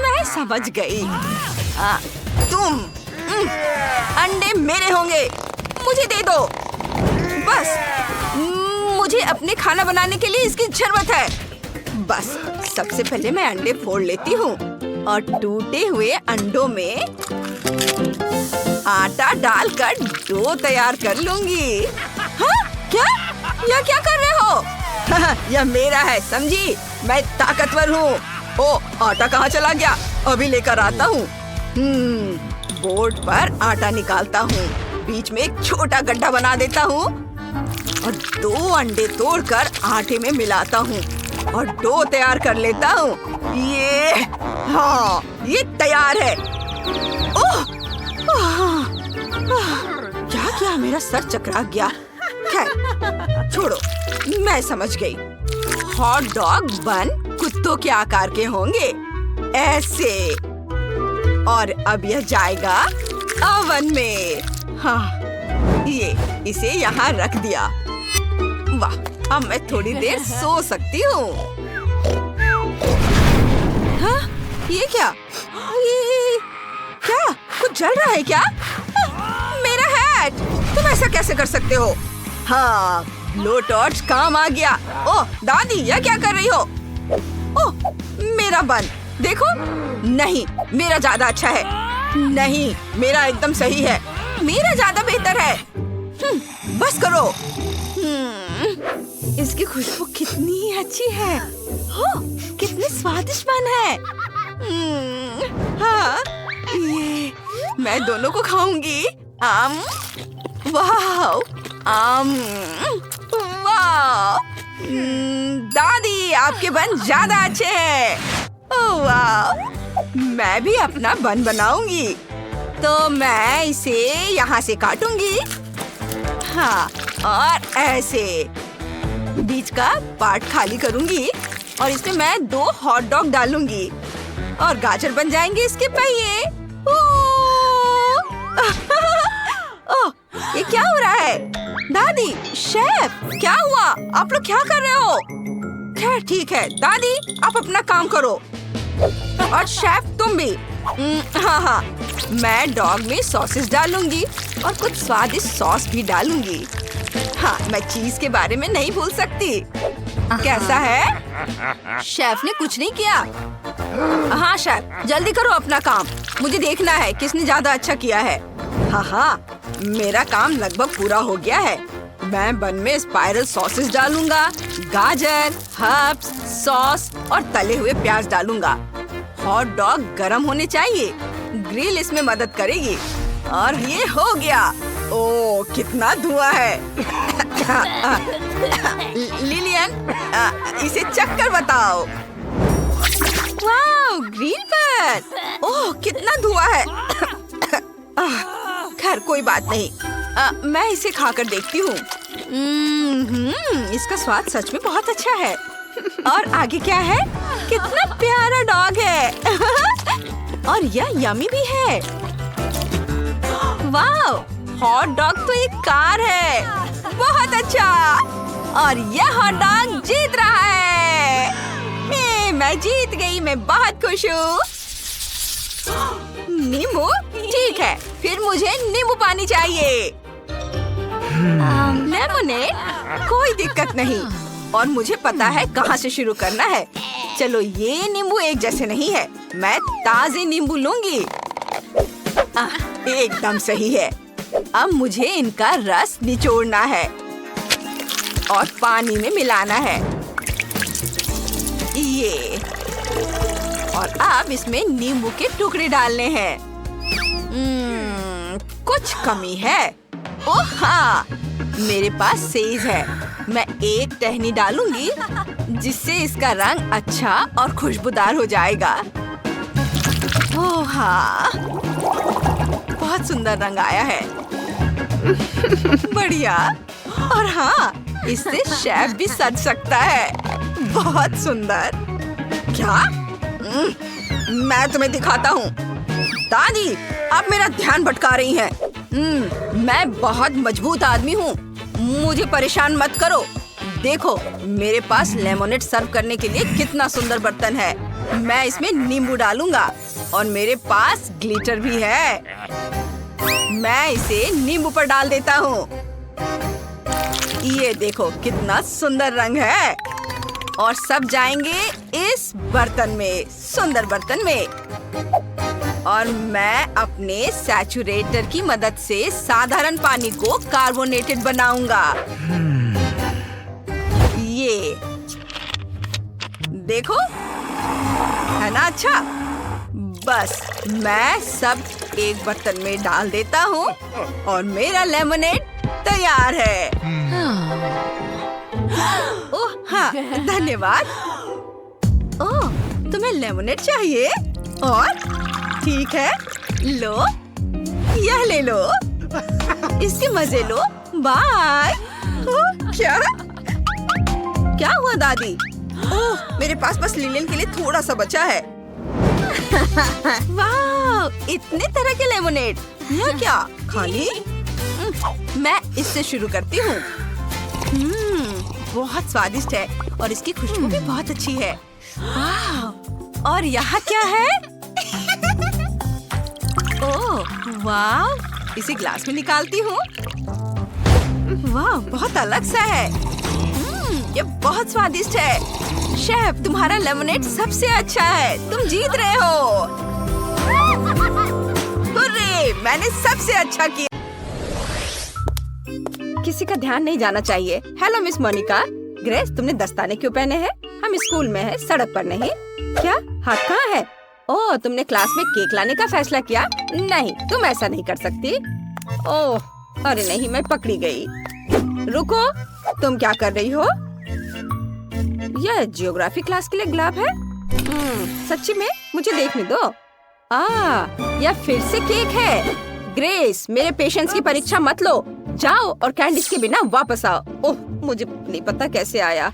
मैं समझ गई। तुम अंडे मेरे होंगे। मुझे दे दो। बस मुझे अपने खाना बनाने के लिए इसकी जरूरत है। बस सबसे पहले मैं अंडे फोड़ लेती हूँ और टूटे हुए अंडों में आटा डालकर डो तैयार कर लूंगी। हाँ? क्या? यह क्या कर रहे हो? यह मेरा है, समझी? मैं ताकतवर हूँ। ओ, आटा कहाँ चला गया? अभी लेकर आता हूँ। बोर्ड पर आटा निकालता हूँ, बीच में एक छोटा गड्ढा बना देता हूँ और 2 अंडे तोड़कर आटे में मिलाता हूँ और डो तैयार कर लेता हूँ। ये तैयार है। ओह, क्या मेरा सर चकरा गया। खैर छोड़ो, मैं समझ गई। हॉट डॉग बन कुत्तों के आकार के होंगे, ऐसे। और अब यह जाएगा ओवन में। हाँ, इसे यहाँ रख दिया। वाह, अब मैं थोड़ी देर सो सकती हूँ। हाँ, ये क्या? क्या कुछ जल रहा है क्या? मेरा हैट! तुम ऐसा कैसे कर सकते हो? हाँ, लो टॉर्च काम आ गया। ओह दादी, यह क्या कर रही हो? ओह, मेरा बन देखो। नहीं, मेरा ज्यादा अच्छा है। नहीं, मेरा एकदम सही है। मेरा ज्यादा बेहतर है। बस करो। इसकी खुशबू कितनी अच्छी है। हो, कितनी स्वादिष्ट बन है। हाँ, ये मैं दोनों को खाऊंगी। वाह, वाह। दादी, आपके बन ज्यादा अच्छे हैं। ओह वाह, मैं भी अपना बन बनाऊंगी। तो मैं इसे यहाँ से काटूंगी। हाँ, और ऐसे बीच का पार्ट खाली करूंगी और इसमें मैं 2 हॉट डॉग डालूंगी और गाजर बन जाएंगे इसके पहिए। ओह, ये क्या हो रहा है? दादी, शेफ, क्या हुआ? आप लोग क्या कर रहे हो? खैर ठीक है, दादी आप अपना काम करो और शेफ तुम भी। हाँ, मैं डॉग में सॉसेस डालूंगी और कुछ स्वादिष्ट सॉस भी डालूंगी। हाँ, मैं चीज के बारे में नहीं भूल सकती। कैसा है? शेफ ने कुछ नहीं किया। हाँ शेफ, जल्दी करो अपना काम। मुझे देखना है किसने ज्यादा अच्छा किया है। हाँ, मेरा काम लगभग पूरा हो गया है। मैं बन में स्पाइरल सॉसेस डालूंगा, गाजर, हर्ब्स, सॉस और तले हुए प्याज डालूंगा। हॉट डॉग गरम होने चाहिए। ग्रिल इसमें मदद करेगी। और ये हो गया। ओह, कितना धुआं है। लिलियन, इसे चक्कर बताओ। वाह, ग्रीन पर। ओह, कितना धुआं है। खैर कोई बात नहीं। मैं इसे खाकर देखती हूँ। इसका स्वाद सच में बहुत अच्छा है। और आगे क्या है? कितना प्यारा डॉग है। और यह यम्मी भी है। वाह, हॉट डॉग तो एक कार है। बहुत अच्छा। और यह हॉट डॉग जीत रहा है। मैं जीत गई। मैं बहुत खुश हूँ। नींबू? ठीक है, फिर मुझे नींबू पानी चाहिए। लेमोनेड? कोई दिक्कत नहीं, और मुझे पता है कहाँ से शुरू करना है। चलो, ये नींबू एक जैसे नहीं है, मैं ताजे नींबू लूंगी। एकदम सही है। अब मुझे इनका रस निचोड़ना है और पानी में मिलाना है। ये, और अब इसमें नींबू के टुकड़े डालने हैं। कुछ कमी है। ओह हाँ, मेरे पास सेज है। मैं एक टहनी डालूंगी जिससे इसका रंग अच्छा और खुशबूदार हो जाएगा। ओह हाँ, बहुत सुंदर रंग आया है। बढ़िया। और हाँ, इससे शेफ भी सज सकता है। बहुत सुंदर। क्या? मैं तुम्हें दिखाता हूँ। दादी, आप मेरा ध्यान भटका रही हैं। मैं बहुत मजबूत आदमी हूँ, मुझे परेशान मत करो। देखो, मेरे पास लेमोनेड सर्व करने के लिए कितना सुंदर बर्तन है। मैं इसमें नींबू डालूंगा और मेरे पास ग्लिटर भी है। मैं इसे नींबू पर डाल देता हूँ। ये देखो कितना सुंदर रंग है, और सब जाएंगे इस बर्तन में, सुंदर बर्तन में। और मैं अपने सैचुरेटर की मदद से साधारण पानी को कार्बोनेटेड बनाऊंगा। ये देखो, है ना अच्छा? बस मैं सब एक बर्तन में डाल देता हूँ और मेरा लेमोनेड तैयार है। ओह हाँ, धन्यवाद। ओह, तुम्हें लेमोनेड चाहिए? और ठीक है, लो, यह ले लो, इसके मजे लो। बाय। क्या हुआ दादी? ओह, मेरे पास बस लिलियन के लिए थोड़ा सा बचा है। वाह, इतने तरह के लेमोनेड। यह क्या, खाली? मैं इससे शुरू करती हूँ। बहुत स्वादिष्ट है और इसकी खुशबू भी बहुत अच्छी है। वाह, और यहाँ क्या है? ओह वाह, इसे ग्लास में निकालती हूँ। वाह, बहुत अलग सा है। ये बहुत स्वादिष्ट है। शेफ, तुम्हारा लेमोनेड सबसे अच्छा है। तुम जीत रहे हो। हुर्रे, मैंने सबसे अच्छा किया। किसी का ध्यान नहीं जाना चाहिए। Hello miss Monika. ग्रेस, तुमने दस्ताने क्यों पहने हैं? हम स्कूल में हैं, सड़क पर नहीं। क्या? हाथ कहाँ है? ओह, तुमने क्लास में केक लाने का फैसला किया? नहीं, तुम ऐसा नहीं कर सकती। ओह, अरे नहीं, मैं पकड़ी गई। रुको, तुम क्या कर रही हो? यह जियोग्राफी क्लास के लिए गुलाब है? सच्ची में? मुझे देखने दो। यह फिर से केक है। ग्रेस, मेरे पेशेंस की परीक्षा मत लो। जाओ और कैंडीज के बिना वापस आओ। ओह, मुझे नहीं पता कैसे आया।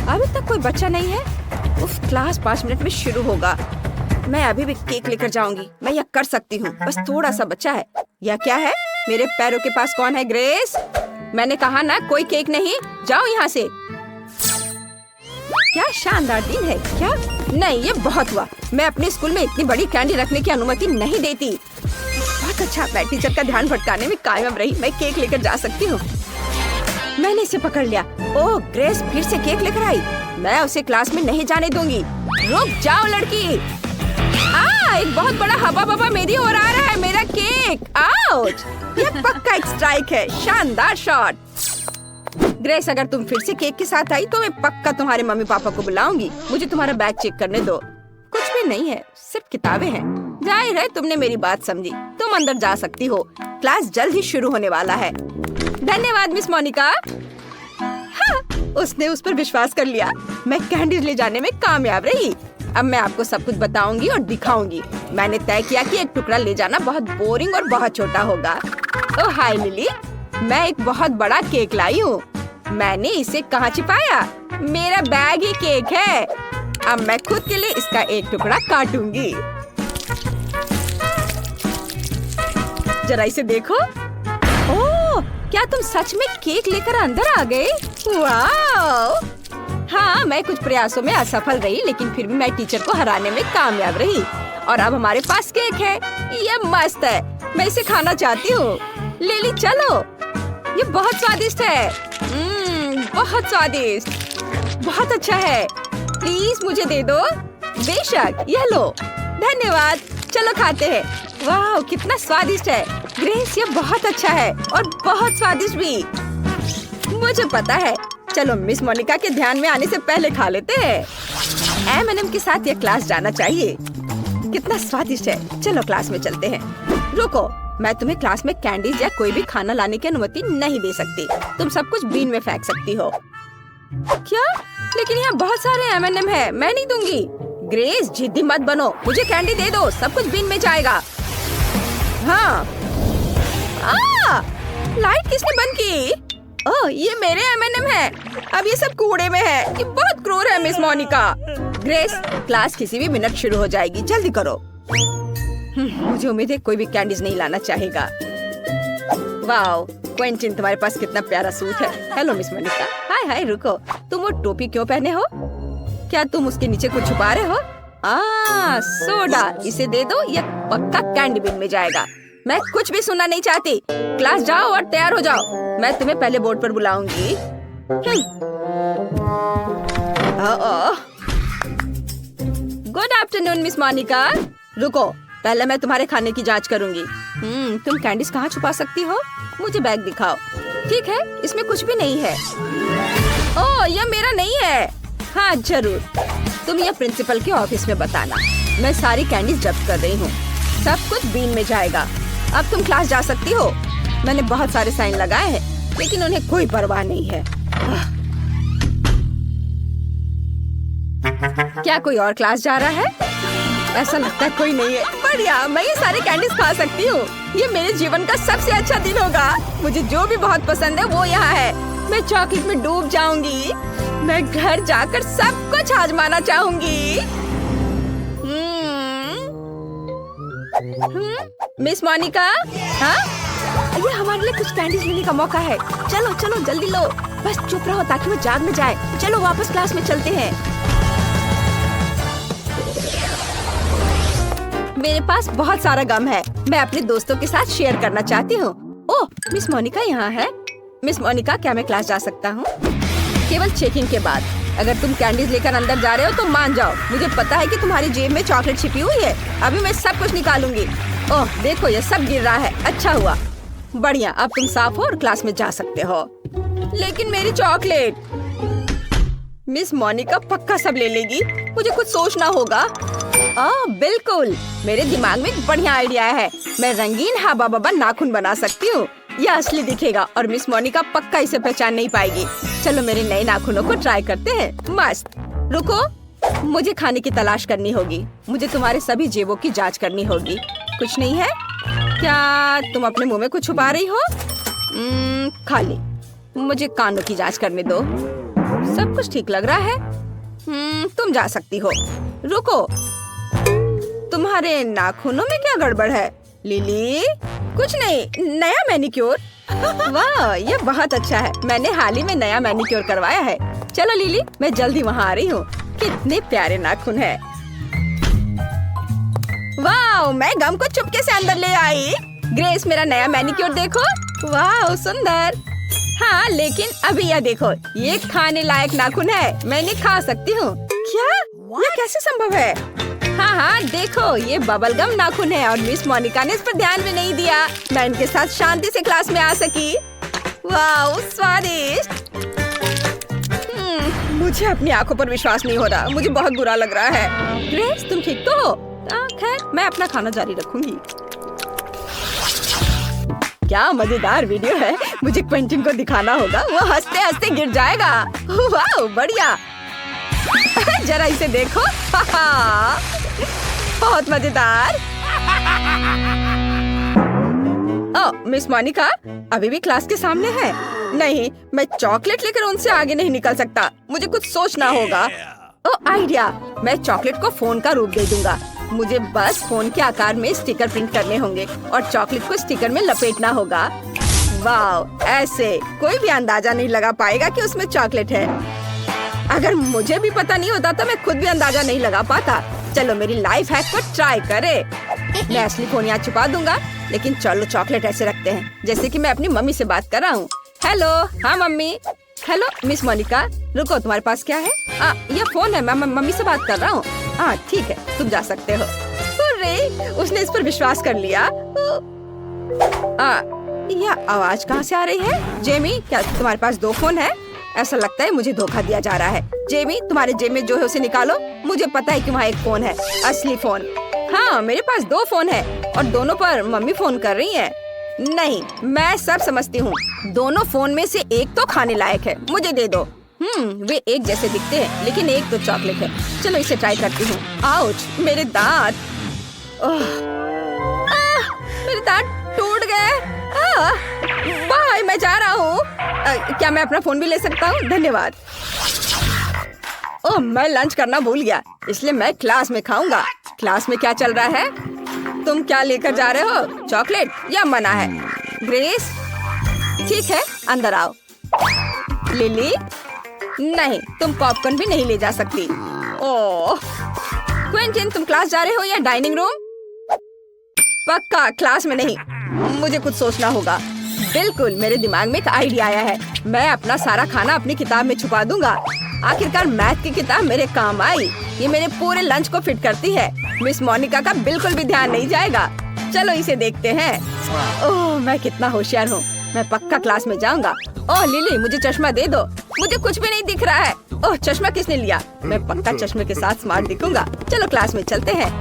अभी तक कोई बच्चा नहीं है। उफ, क्लास 5 मिनट में शुरू होगा। मैं अभी भी केक लेकर जाऊंगी। मैं यह कर सकती हूँ, बस थोड़ा सा बच्चा है। यह क्या है? मेरे पैरों के पास कौन है? ग्रेस, मैंने कहा ना, कोई केक नहीं। जाओ यहाँ से। क्या शानदार दिन है। क्या? नहीं, ये बहुत हुआ। मैं अपने स्कूल में इतनी बड़ी कैंडी रखने की अनुमति नहीं देती। बहुत अच्छा, मैं टीचर का ध्यान भटकाने में कामयाब रही। मैं केक लेकर जा सकती हूँ। मैंने इसे पकड़ लिया। ओह, ग्रेस फिर से केक लेकर आई। मैं उसे क्लास में नहीं जाने दूंगी। रुक जाओ लड़की। एक बहुत बड़ा हवा बबा मेरी ओर आ रहा है। मेरा केक। आउच! यह पक्का एक स्ट्राइक है। शानदार शॉट। ग्रेस, अगर तुम फिर से केक के साथ आई तो मैं पक्का तुम्हारे मम्मी पापा को बुलाऊंगी। मुझे तुम्हारा बैग चेक करने दो। कुछ भी नहीं है, सिर्फ किताबें हैं। जाहिर है तुमने मेरी बात समझी। तुम अंदर जा सकती हो। क्लास जल्द ही शुरू होने वाला है। धन्यवाद मिस मोनिका। हाँ, उसने उस पर विश्वास कर लिया। मैं कैंडीज ले जाने में कामयाब रही। अब मैं आपको सब कुछ बताऊंगी और दिखाऊंगी। मैंने तय किया कि एक टुकड़ा ले जाना बहुत बोरिंग और बहुत छोटा होगा। ओह हाय लिली, मैं एक बहुत बड़ा केक लाई हूँ। मैंने इसे कहाँ छिपाया? मेरा बैग ही केक है। अब मैं खुद के लिए इसका एक टुकड़ा काटूंगी। जरा इसे देखो। ओह, क्या तुम सच में केक लेकर अंदर आ गए? वाह! हाँ, मैं कुछ प्रयासों में असफल रही, लेकिन फिर भी मैं टीचर को हराने में कामयाब रही। और अब हमारे पास केक है। ये मस्त है, मैं इसे खाना चाहती हूँ। लिली चलो, ये बहुत स्वादिष्ट है। बहुत स्वादिष्ट, बहुत अच्छा है। प्लीज मुझे दे दो। बेशक, यह लो। धन्यवाद, चलो खाते हैं। वाह, कितना स्वादिष्ट है। ग्रेस, ये बहुत अच्छा है और बहुत स्वादिष्ट भी। मुझे पता है। चलो मिस मोनिका के ध्यान में आने से पहले खा लेते हैं। M&M के साथ ये क्लास जाना चाहिए। कितना स्वादिष्ट है। चलो क्लास में चलते हैं। रुको, मैं तुम्हें क्लास में कैंडीज या कोई भी खाना लाने की अनुमति नहीं दे सकती। तुम सब कुछ बीन में फेंक सकती हो। क्या? लेकिन यहाँ बहुत सारे M&M है, मैं नहीं दूंगी। ग्रेस, जिद्दी मत बनो, मुझे कैंडी दे दो, सब कुछ बीन में जाएगा। हाँ। लाइट किसने बंद की? ओह, ये मेरे M&M है। अब ये सब कूड़े में है। ये बहुत क्रूर है मिस मोनिका। ग्रेस, क्लास किसी भी मिनट शुरू हो जाएगी, जल्दी करो। मुझे उम्मीद है कोई भी कैंडीज नहीं लाना चाहेगा। वाओ, क्वेंटिन, तुम्हारे पास कितना प्यारा सूट है। Hello miss Monica. Hi hi, रुको, तुम वो टोपी क्यों पहने हो? क्या तुम उसके नीचे कुछ छुपा रहे हो? सोडा, इसे दे दो, ये पक्का कैंडी बिन में जाएगा। मैं कुछ भी सुनना नहीं चाहती। क्लास जाओ और तैयार हो जाओ। मैं तुम्हें पहले बोर्ड पर बुलाऊंगी। Good afternoon miss Monica. रुको, पहले मैं तुम्हारे खाने की जांच करूंगी। तुम कैंडीज कहाँ छुपा सकती हो? मुझे बैग दिखाओ। ठीक है, इसमें कुछ भी नहीं है। ओह, यह मेरा नहीं है। हाँ जरूर, तुम यह प्रिंसिपल के ऑफिस में बताना। मैं सारी कैंडीज जब्त कर रही हूँ। सब कुछ बीन में जाएगा। अब तुम क्लास जा सकती हो। मैंने बहुत सारे साइन लगाए हैं, लेकिन उन्हें कोई परवाह नहीं है। क्या कोई और क्लास जा रहा है? ऐसा लगता है कोई नहीं है। बढ़िया, मैं ये सारे कैंडीज खा सकती हूँ। ये मेरे जीवन का सबसे अच्छा दिन होगा। मुझे जो भी बहुत पसंद है वो यहाँ है। मैं चॉकलेट में डूब जाऊंगी। मैं घर जाकर सब कुछ आजमाना चाहूंगी। मिस मोनिका, हाँ? ये हमारे लिए कुछ कैंडीज लेने का मौका है। चलो चलो जल्दी लो। बस चुप रहो ताकि वो जाग न जाए। चलो वापस क्लास में चलते हैं। मेरे पास बहुत सारा गम है। मैं अपने दोस्तों के साथ शेयर करना चाहती हूँ। ओह, मिस मोनिका यहाँ है। मिस मोनिका, क्या मैं क्लास जा सकता हूँ? केवल चेकिंग के बाद। अगर तुम कैंडीज लेकर अंदर जा रहे हो तो मान जाओ। मुझे पता है कि तुम्हारी जेब में चॉकलेट छिपी हुई है। अभी मैं सब कुछ निकालूंगी। ओह देखो, ये सब गिर रहा है। अच्छा हुआ। बढ़िया, अब तुम साफ हो और क्लास में जा सकते हो। लेकिन मेरी चॉकलेट। मिस मोनिका पक्का सब ले लेगी। मुझे कुछ सोचना होगा। बिल्कुल, मेरे दिमाग में एक बढ़िया आइडिया है। मैं रंगीन हाबा बाबा नाखून बना सकती हूँ। यह असली दिखेगा और मिस मोनिका पक्का इसे पहचान नहीं पाएगी। चलो मेरे नए नाखूनों को ट्राई करते हैं। मस्त। रुको, मुझे खाने की तलाश करनी होगी। मुझे तुम्हारे सभी जेबों की जांच करनी होगी। कुछ नहीं है? क्या तुम अपने मुंह में कुछ छुपा रही हो? खाली। मुझे कानों की जांच करने दो। सब कुछ ठीक लग रहा है। तुम जा सकती हो। रुको, तुम्हारे नाखूनों में क्या गड़बड़ है? लिली, कुछ नहीं, नया मैनिक्योर। वाह, ये बहुत अच्छा है। मैंने हाल ही में नया मैनिक्योर करवाया है। चलो लिली, मैं जल्दी वहाँ आ रही हूँ। कितने प्यारे नाखून है। वाह, मैं गम को चुपके से अंदर ले आई। ग्रेस, मेरा नया मैनिक्योर देखो। वाह, सुंदर। हाँ, लेकिन अभी यह देखो, ये खाने लायक नाखून है। मैं इन्हें खा सकती हूँ। क्या? ये कैसे संभव है? हाँ हाँ, देखो, ये बबल गम नाखून है और मिस मोनिका ने इस पर ध्यान भी नहीं दिया। मैं इनके साथ शांति से क्लास में आ सकी। वाह, स्वादिष्ट। मुझे अपनी आंखों पर विश्वास नहीं हो रहा। मुझे बहुत बुरा लग रहा है। ग्रेस, तुम ठीक तो हो? खैर, मैं अपना खाना जारी रखूंगी। क्या मजेदार वीडियो है। मुझे क्वेंटिन को दिखाना होगा। वो हंसते हंसते गिर जाएगा। वाह, बढ़िया। जरा इसे देखो। बहुत मजेदार। ओह, मिस मोनिका अभी भी क्लास के सामने है। नहीं, मैं चॉकलेट लेकर उनसे आगे नहीं निकल सकता। मुझे कुछ सोचना होगा। ओह, आइडिया। मैं चॉकलेट को फोन का रूप दे दूंगा। मुझे बस फोन के आकार में स्टिकर प्रिंट करने होंगे और चॉकलेट को स्टिकर में लपेटना होगा। वाह, ऐसे कोई भी अंदाजा नहीं लगा पाएगा कि उसमें चॉकलेट है। अगर मुझे भी पता नहीं होता तो मैं खुद भी अंदाजा नहीं लगा पाता। चलो मेरी लाइफ हैक को ट्राई करे। मैं असली फोन यहाँ छुपा दूंगा, लेकिन चलो चॉकलेट ऐसे रखते हैं जैसे कि मैं अपनी मम्मी से बात कर रहा हूँ। हेलो, हाँ मम्मी। हेलो मिस मोनिका, रुको, तुम्हारे पास क्या है? यह फोन है, मैं मम्मी से बात कर रहा हूँ। हाँ ठीक है, तुम जा सकते हो। अरे, उसने इस पर विश्वास कर लिया। यह आवाज कहाँ से आ रही है? जेमी, क्या तुम्हारे पास 2 फोन है? ऐसा लगता है मुझे धोखा दिया जा रहा है। जेमी, तुम्हारे जेब में जो है उसे निकालो। मुझे पता है कि वहाँ एक फोन है, असली फोन। हाँ, मेरे पास 2 फोन है और दोनों पर मम्मी फोन कर रही है। नहीं, मैं सब समझती हूँ। दोनों फोन में से एक तो खाने लायक है, मुझे दे दो। वे एक जैसे दिखते हैं, लेकिन एक तो चॉकलेट है। चलो इसे ट्राई करती हूँ। आउच, मेरे दांत। मेरे दांत टूट गए। बाय, मैं जा रहा हूँ। क्या मैं अपना फोन भी ले सकता हूँ? धन्यवाद। ओह, मैं लंच करना भूल गया, इसलिए मैं क्लास में खाऊंगा। क्लास में क्या चल रहा है? तुम क्या लेकर जा रहे हो? चॉकलेट या मना है? ग्रेस, ठीक है, अंदर आओ। लिली, नहीं, तुम पॉपकॉर्न भी नहीं ले जा सकती। ओह, क्विंटन, तुम क्लास जा रहे हो या डाइनिंग रूम? पक्का क्लास में नहीं, मुझे कुछ सोचना होगा। बिल्कुल, मेरे दिमाग में एक आइडिया आया है। मैं अपना सारा खाना अपनी किताब में छुपा दूंगा। आखिरकार मैथ की किताब मेरे काम आई। ये मेरे पूरे लंच को फिट करती है। मिस मोनिका का बिल्कुल भी ध्यान नहीं जाएगा। चलो इसे देखते हैं। ओह, मैं कितना होशियार हूँ। मैं पक्का क्लास में जाऊंगा। ओह लिली, मुझे चश्मा दे दो, मुझे कुछ भी नहीं दिख रहा है। ओह, चश्मा किसने लिया? मैं पक्का चश्मे के साथ स्मार्ट दिखूंगा। चलो क्लास में चलते हैं।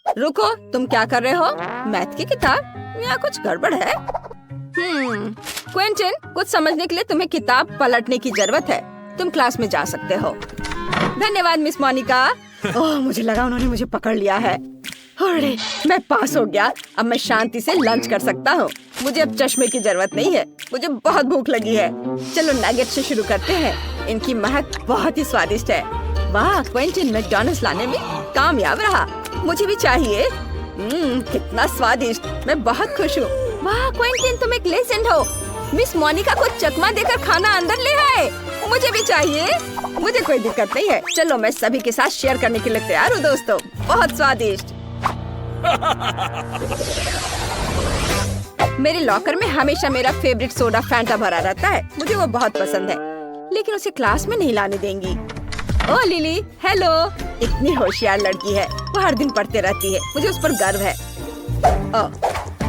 रुको, तुम क्या कर रहे हो? मैथ की किताब? यहाँ कुछ गड़बड़ है। क्विंटन, कुछ समझने के लिए तुम्हें किताब पलटने की जरूरत है। तुम क्लास में जा सकते हो। धन्यवाद मिस मोनिका। ओह, मुझे लगा उन्होंने मुझे पकड़ लिया है। अरे, मैं पास हो गया। अब मैं शांति से लंच कर सकता हूँ। मुझे अब चश्मे की जरूरत नहीं है। मुझे बहुत भूख लगी है। चलो नगेट से शुरू करते हैं। इनकी महक बहुत ही स्वादिष्ट है। वाह, क्विंटन मैकडॉनल्ड्स लाने में कामयाब रहा। मुझे भी चाहिए। कितना स्वादिष्ट। मैं बहुत खुश हूँ। वाह क्विंटन, तुम एक लेजेंड हो। मिस मोनिका को चकमा देकर खाना अंदर ले आए। मुझे भी चाहिए। मुझे कोई दिक्कत नहीं है। चलो, मैं सभी के साथ शेयर करने के लिए तैयार हूँ दोस्तों। बहुत स्वादिष्ट। मेरे लॉकर में हमेशा मेरा फेवरेट सोडा फैंटा भरा रहता है। मुझे वो बहुत पसंद है, लेकिन उसे क्लास में नहीं लाने देंगी। ओह लिली, हेलो। इतनी होशियार लड़की है। वो हर दिन पढ़ते रहती है। मुझे उस पर गर्व है।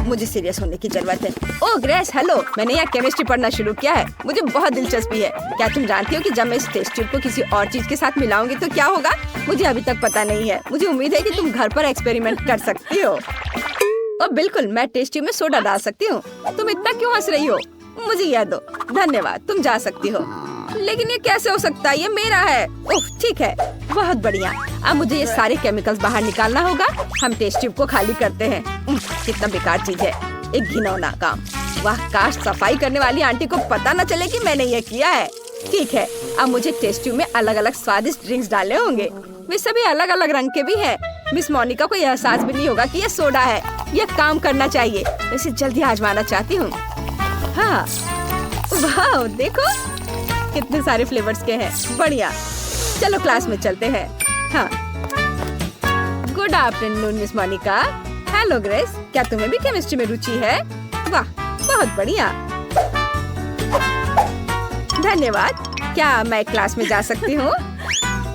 मुझे सीरियस होने की जरूरत है। ओह ग्रेस, हेलो। मैंने यहाँ केमिस्ट्री पढ़ना शुरू किया है। मुझे बहुत दिलचस्पी है। क्या तुम जानती हो कि जब मैं इस टेस्ट ट्यूब को किसी और चीज के साथ मिलाऊंगी तो क्या होगा? मुझे अभी तक पता नहीं है। मुझे उम्मीद है कि तुम घर पर एक्सपेरिमेंट कर सकती हो। ओह बिल्कुल, मैं टेस्ट ट्यूब में सोडा डाल सकती हूँ। तुम इतना क्यों हंस रही हो? मुझे यह दो। धन्यवाद, तुम जा सकती हो। लेकिन ये कैसे हो सकता है? ये मेरा है। ओह ठीक है, बहुत बढ़िया। अब मुझे ये सारे केमिकल्स बाहर निकालना होगा। हम टेस्ट ट्यूब को खाली करते हैं। कितना बेकार चीज है, एक घिनौना काम। वाह, काश सफाई करने वाली आंटी को पता न चले कि मैंने ये किया है। ठीक है, अब मुझे टेस्ट ट्यूब में अलग अलग स्वादिष्ट ड्रिंक्स डालने होंगे। वे सभी अलग अलग रंग के भी हैं। मिस मोनिका को यह एहसास भी नहीं होगा कि यह सोडा है। यह काम करना चाहिए। इसे जल्दी आजमाना चाहती हूँ। हाँ, वाह देखो कितने सारे फ्लेवर्स के हैं। बढ़िया, चलो क्लास में चलते हैं। हाँ, good afternoon miss Monica. Hello Grace, क्या तुम्हें भी केमिस्ट्री में रुचि है? वाह, बहुत बढ़िया। धन्यवाद। क्या मैं क्लास में जा सकती हूँ?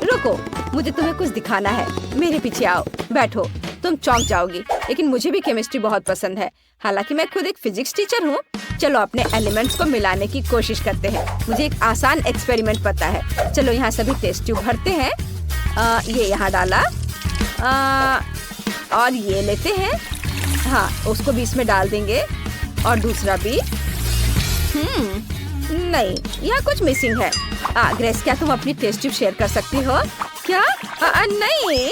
रुको, मुझे तुम्हें कुछ दिखाना है। मेरे पीछे आओ, बैठो। तुम चौंक जाओगी, लेकिन मुझे भी केमिस्ट्री बहुत पसंद है। हालांकि मैं खुद एक फिजिक्स टीचर हूँ। चलो अपने एलिमेंट्स को मिलाने की कोशिश करते हैं। मुझे एक आसान एक्सपेरिमेंट पता है। चलो यहाँ सभी टेस्ट ट्यूब भरते हैं। ये यहाँ डाला। और ये लेते हैं। हाँ, उसको भी इसमें डाल देंगे और दूसरा भी। नहीं, यहाँ कुछ मिसिंग है। ग्रेस, क्या तुम अपनी टेस्ट ट्यूब शेयर कर सकती हो? क्या? नहीं।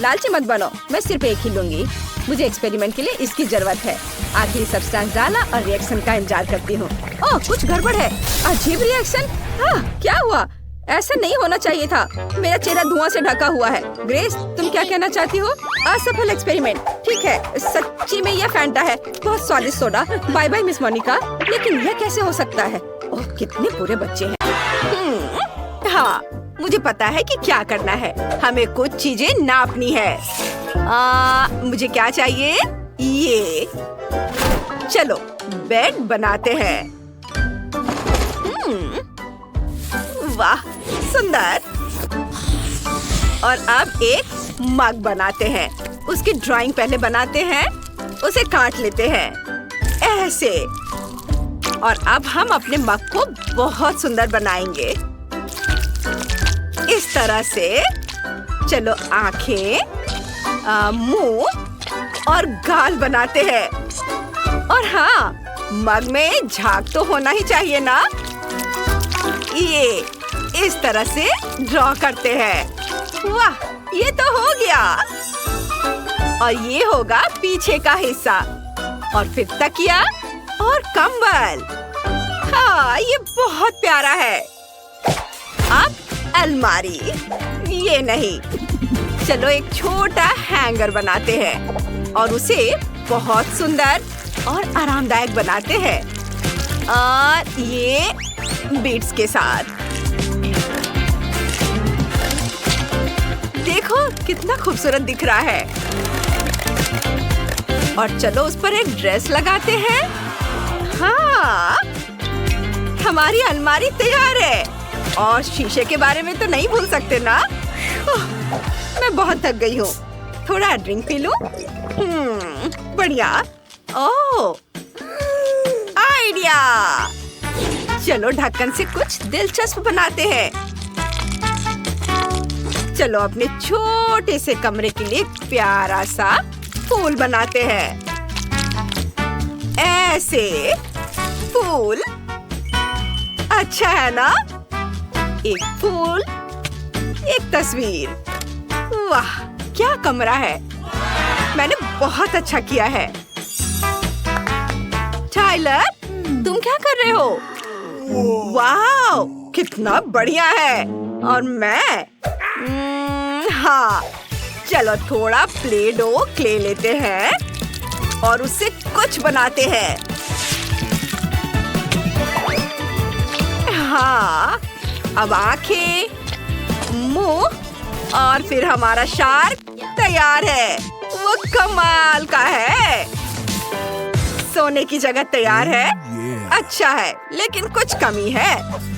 लालची मत बनो, मैं सिर्फ एक ही लूंगी। मुझे एक्सपेरिमेंट के लिए इसकी जरूरत है। आखिरी सब्सटेंस डाला और रिएक्शन का इंतजार करती हूँ। ओह, कुछ गड़बड़ है। अजीब रिएक्शन। क्या हुआ? ऐसा नहीं होना चाहिए था। मेरा चेहरा धुआं से ढका हुआ है। ग्रेस, तुम क्या कहना चाहती हो? असफल एक्सपेरिमेंट। ठीक है, सच्ची में यह फैंटा है। बहुत स्वादिष्ट soda. Bye bye miss Monica. लेकिन यह कैसे हो सकता है? ओह, कितने बुरे बच्चे हैं। हाँ, मुझे पता है कि क्या करना है। हमें कुछ चीजें नापनी है। मुझे क्या चाहिए? ये। चलो बेड बनाते हैं। वाह, सुंदर। और अब एक मग बनाते हैं। उसकी ड्राइंग पहले बनाते हैं, उसे काट लेते हैं ऐसे। और अब हम अपने मग को बहुत सुंदर बनाएंगे इस तरह से। चलो आंखें, मुंह और गाल बनाते हैं। और हाँ, मग में झाग तो होना ही चाहिए ना। ये इस तरह से ड्रॉ करते हैं। वाह, ये तो हो गया। और ये होगा पीछे का हिस्सा। और फिर तकिया और कंबल। हाँ, ये बहुत प्यारा है। अब अलमारी। ये नहीं, चलो एक छोटा हैंगर बनाते हैं और उसे बहुत सुंदर और आरामदायक बनाते हैं। और ये बीट्स के साथ। देखो कितना खूबसूरत दिख रहा है। और चलो उस पर एक ड्रेस लगाते हैं। हाँ, हमारी अलमारी तैयार है। और शीशे के बारे में तो नहीं भूल सकते ना। मैं बहुत थक गई हूँ, थोड़ा ड्रिंक पी लूं। बढ़िया। ओह, आइडिया। चलो ढक्कन से कुछ दिलचस्प बनाते हैं। चलो अपने छोटे से कमरे के लिए प्यारा सा फूल बनाते हैं। ऐसे फूल अच्छा है ना? एक फूल, एक तस्वीर। वाह, क्या कमरा है। मैंने बहुत अच्छा किया है। टाइलर, तुम क्या कर रहे हो? वाह, कितना बढ़िया है। और मैं हाँ, चलो थोड़ा प्ले डो क्ले लेते हैं और उससे कुछ बनाते हैं। हाँ, अब आंखें, मुंह और फिर हमारा शार्क तैयार है। वो कमाल का है। सोने की जगह तैयार है। अच्छा है, लेकिन कुछ कमी है।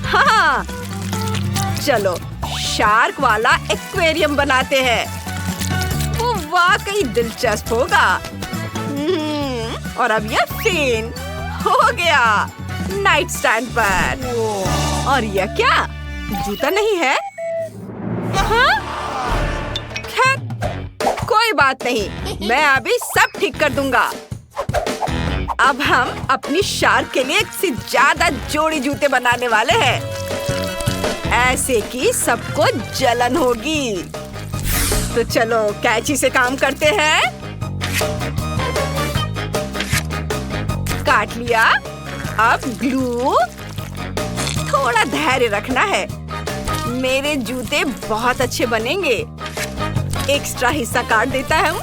हाँ, चलो शार्क वाला एक्वेरियम बनाते हैं। वो वाकई दिलचस्प होगा। और अब यह फैन हो गया नाइट स्टैंड पर। और यह क्या, जूता नहीं है? हाँ? खैर, कोई बात नहीं, मैं अभी सब ठीक कर दूंगा। अब हम अपनी शार्क के लिए एक से ज्यादा जोड़ी जूते बनाने वाले हैं, ऐसे कि सबको जलन होगी। तो चलो कैंची से काम करते हैं। काट लिया। अब ग्लू। थोड़ा धैर्य रखना है, मेरे जूते बहुत अच्छे बनेंगे। एक्स्ट्रा हिस्सा काट देता हूँ।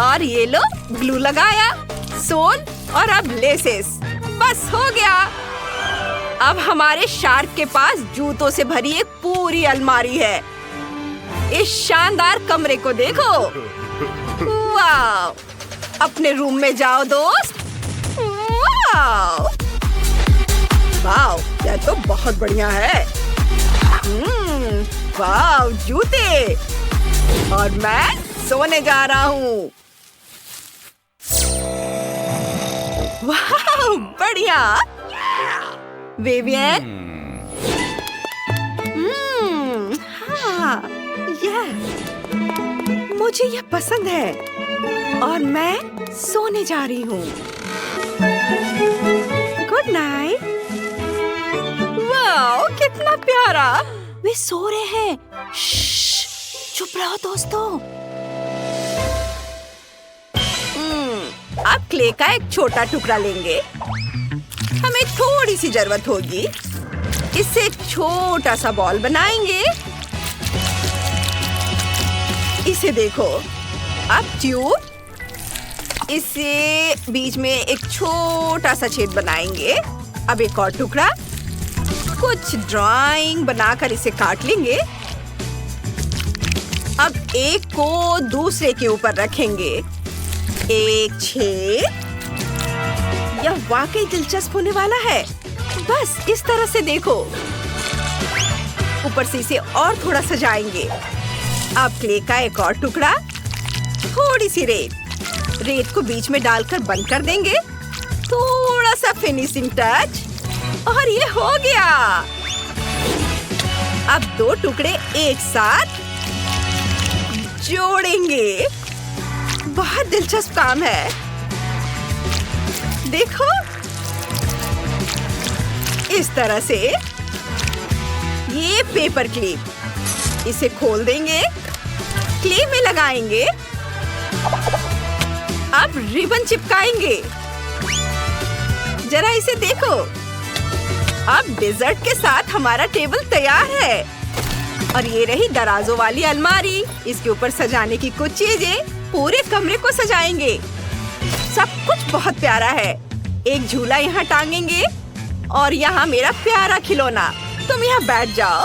और ये लो, ग्लू लगाया, सोल और अब लेसेस। बस हो गया। अब हमारे शार्क के पास जूतों से भरी एक पूरी अलमारी है। इस शानदार कमरे को देखो। वाव! अपने रूम में जाओ दोस्त। वाव! वाव! यह तो बहुत बढ़िया है। वाव! जूते। और मैं सोने जा रहा हूँ। वाव! बढ़िया। विवियन। हाँ, मुझे यह पसंद है। और मैं सोने जा रही हूँ। Good night. वाओ, कितना प्यारा। वे सो रहे हैं। चुप रहो दोस्तों। अब क्ले का एक छोटा टुकड़ा लेंगे। हमें थोड़ी सी जरूरत होगी। इससे एक छोटा सा बॉल बनाएंगे। इसे देखो। अब ट्यूब। इसे बीच में एक छोटा सा छेद बनाएंगे। अब एक और टुकड़ा। कुछ ड्राइंग बनाकर इसे काट लेंगे। अब एक को दूसरे के ऊपर रखेंगे। एक छेद। यह वाकई दिलचस्प होने वाला है। बस इस तरह से देखो। ऊपर से इसे और थोड़ा सजाएंगे। अब क्ले का एक और टुकड़ा, थोड़ी सी रेत को बीच में डालकर बंद कर देंगे। थोड़ा सा फिनिशिंग टच और ये हो गया। अब दो टुकड़े एक साथ जोड़ेंगे। बहुत दिलचस्प काम है। देखो, इस तरह से ये पेपर क्लिप, इसे खोल देंगे, क्ले में लगाएंगे। अब रिबन चिपकाएंगे। जरा इसे देखो। अब डेजर्ट के साथ हमारा टेबल तैयार है। और ये रही दराजों वाली अलमारी। इसके ऊपर सजाने की कुछ चीजें पूरे कमरे को सजाएंगे। सब कुछ बहुत प्यारा है। एक झूला यहाँ टांगेंगे और यहाँ मेरा प्यारा खिलौना। तुम यहाँ बैठ जाओ।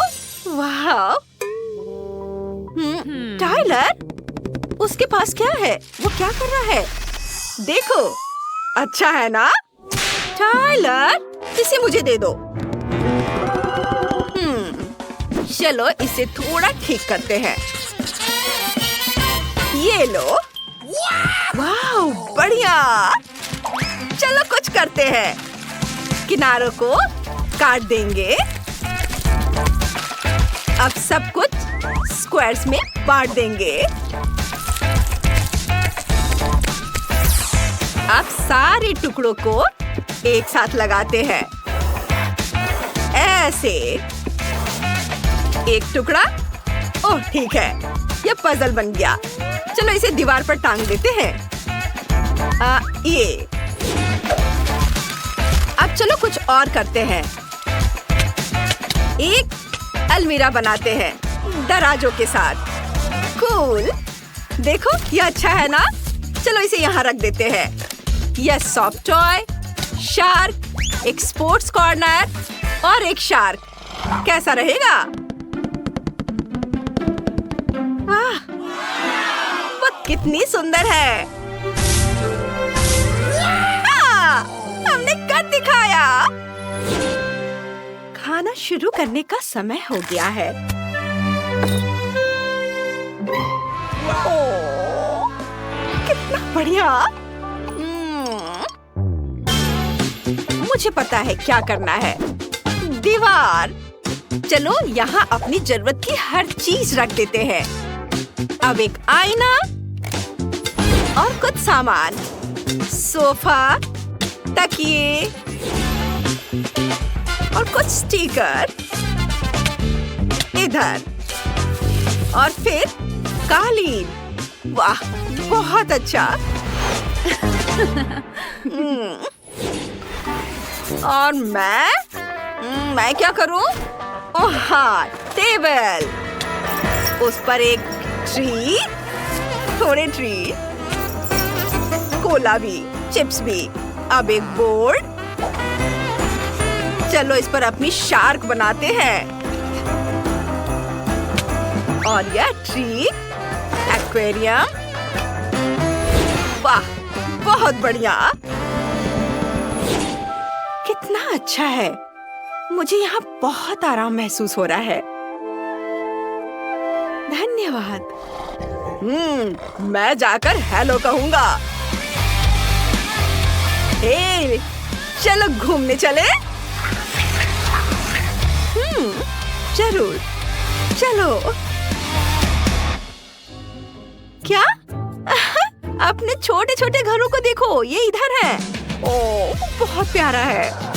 वाह! टाइलर, उसके पास क्या है? वो क्या कर रहा है? देखो, अच्छा है ना? टाइलर, इसे मुझे दे दो। चलो इसे थोड़ा ठीक करते हैं। ये लो। वाह, बढ़िया। चलो कुछ करते हैं। किनारों को काट देंगे। अब सब कुछ स्क्वायर्स में बांट देंगे। अब सारे टुकड़ों को एक साथ लगाते हैं। ऐसे एक टुकड़ा। ओह, ठीक है, यह पजल बन गया। चलो इसे दीवार पर टांग देते हैं। ये। अब चलो कुछ और करते हैं। एक अलमीरा बनाते हैं दराजों के साथ। कूल। देखो, यह अच्छा है ना? चलो इसे यहाँ रख देते हैं। यह सॉफ्ट टॉय, शार्क, एक स्पोर्ट्स कॉर्नर और एक शार्क। कैसा रहेगा? वाह, वो कितनी सुंदर है। हाँ, हमने कर दिखाया। खाना शुरू करने का समय हो गया है। ओह, कितना बढ़िया। मुझे पता है क्या करना है। दीवार। चलो यहाँ अपनी जरूरत की हर चीज रख देते हैं। अब एक आईना और कुछ सामान। सोफा, तकिए और कुछ स्टिकर इधर। और फिर कालीन। वाह, बहुत अच्छा। और मैं क्या करूं? ओह हाँ, टेबल। उस पर एक ट्री, थोड़े ट्री, कोला भी, चिप्स भी। अब एक बोर्ड। चलो इस पर अपनी शार्क बनाते हैं। और यह ट्री, एक्वेरियम। वाह, बहुत बढ़िया। कितना अच्छा है। मुझे यहाँ बहुत आराम महसूस हो रहा है। धन्यवाद। मैं जाकर हेलो कहूँगा। हे, चलो घूमने चले। जरूर, चलो। क्या? अपने छोटे छोटे घरों को देखो, ये इधर है। ओह, बहुत प्यारा है।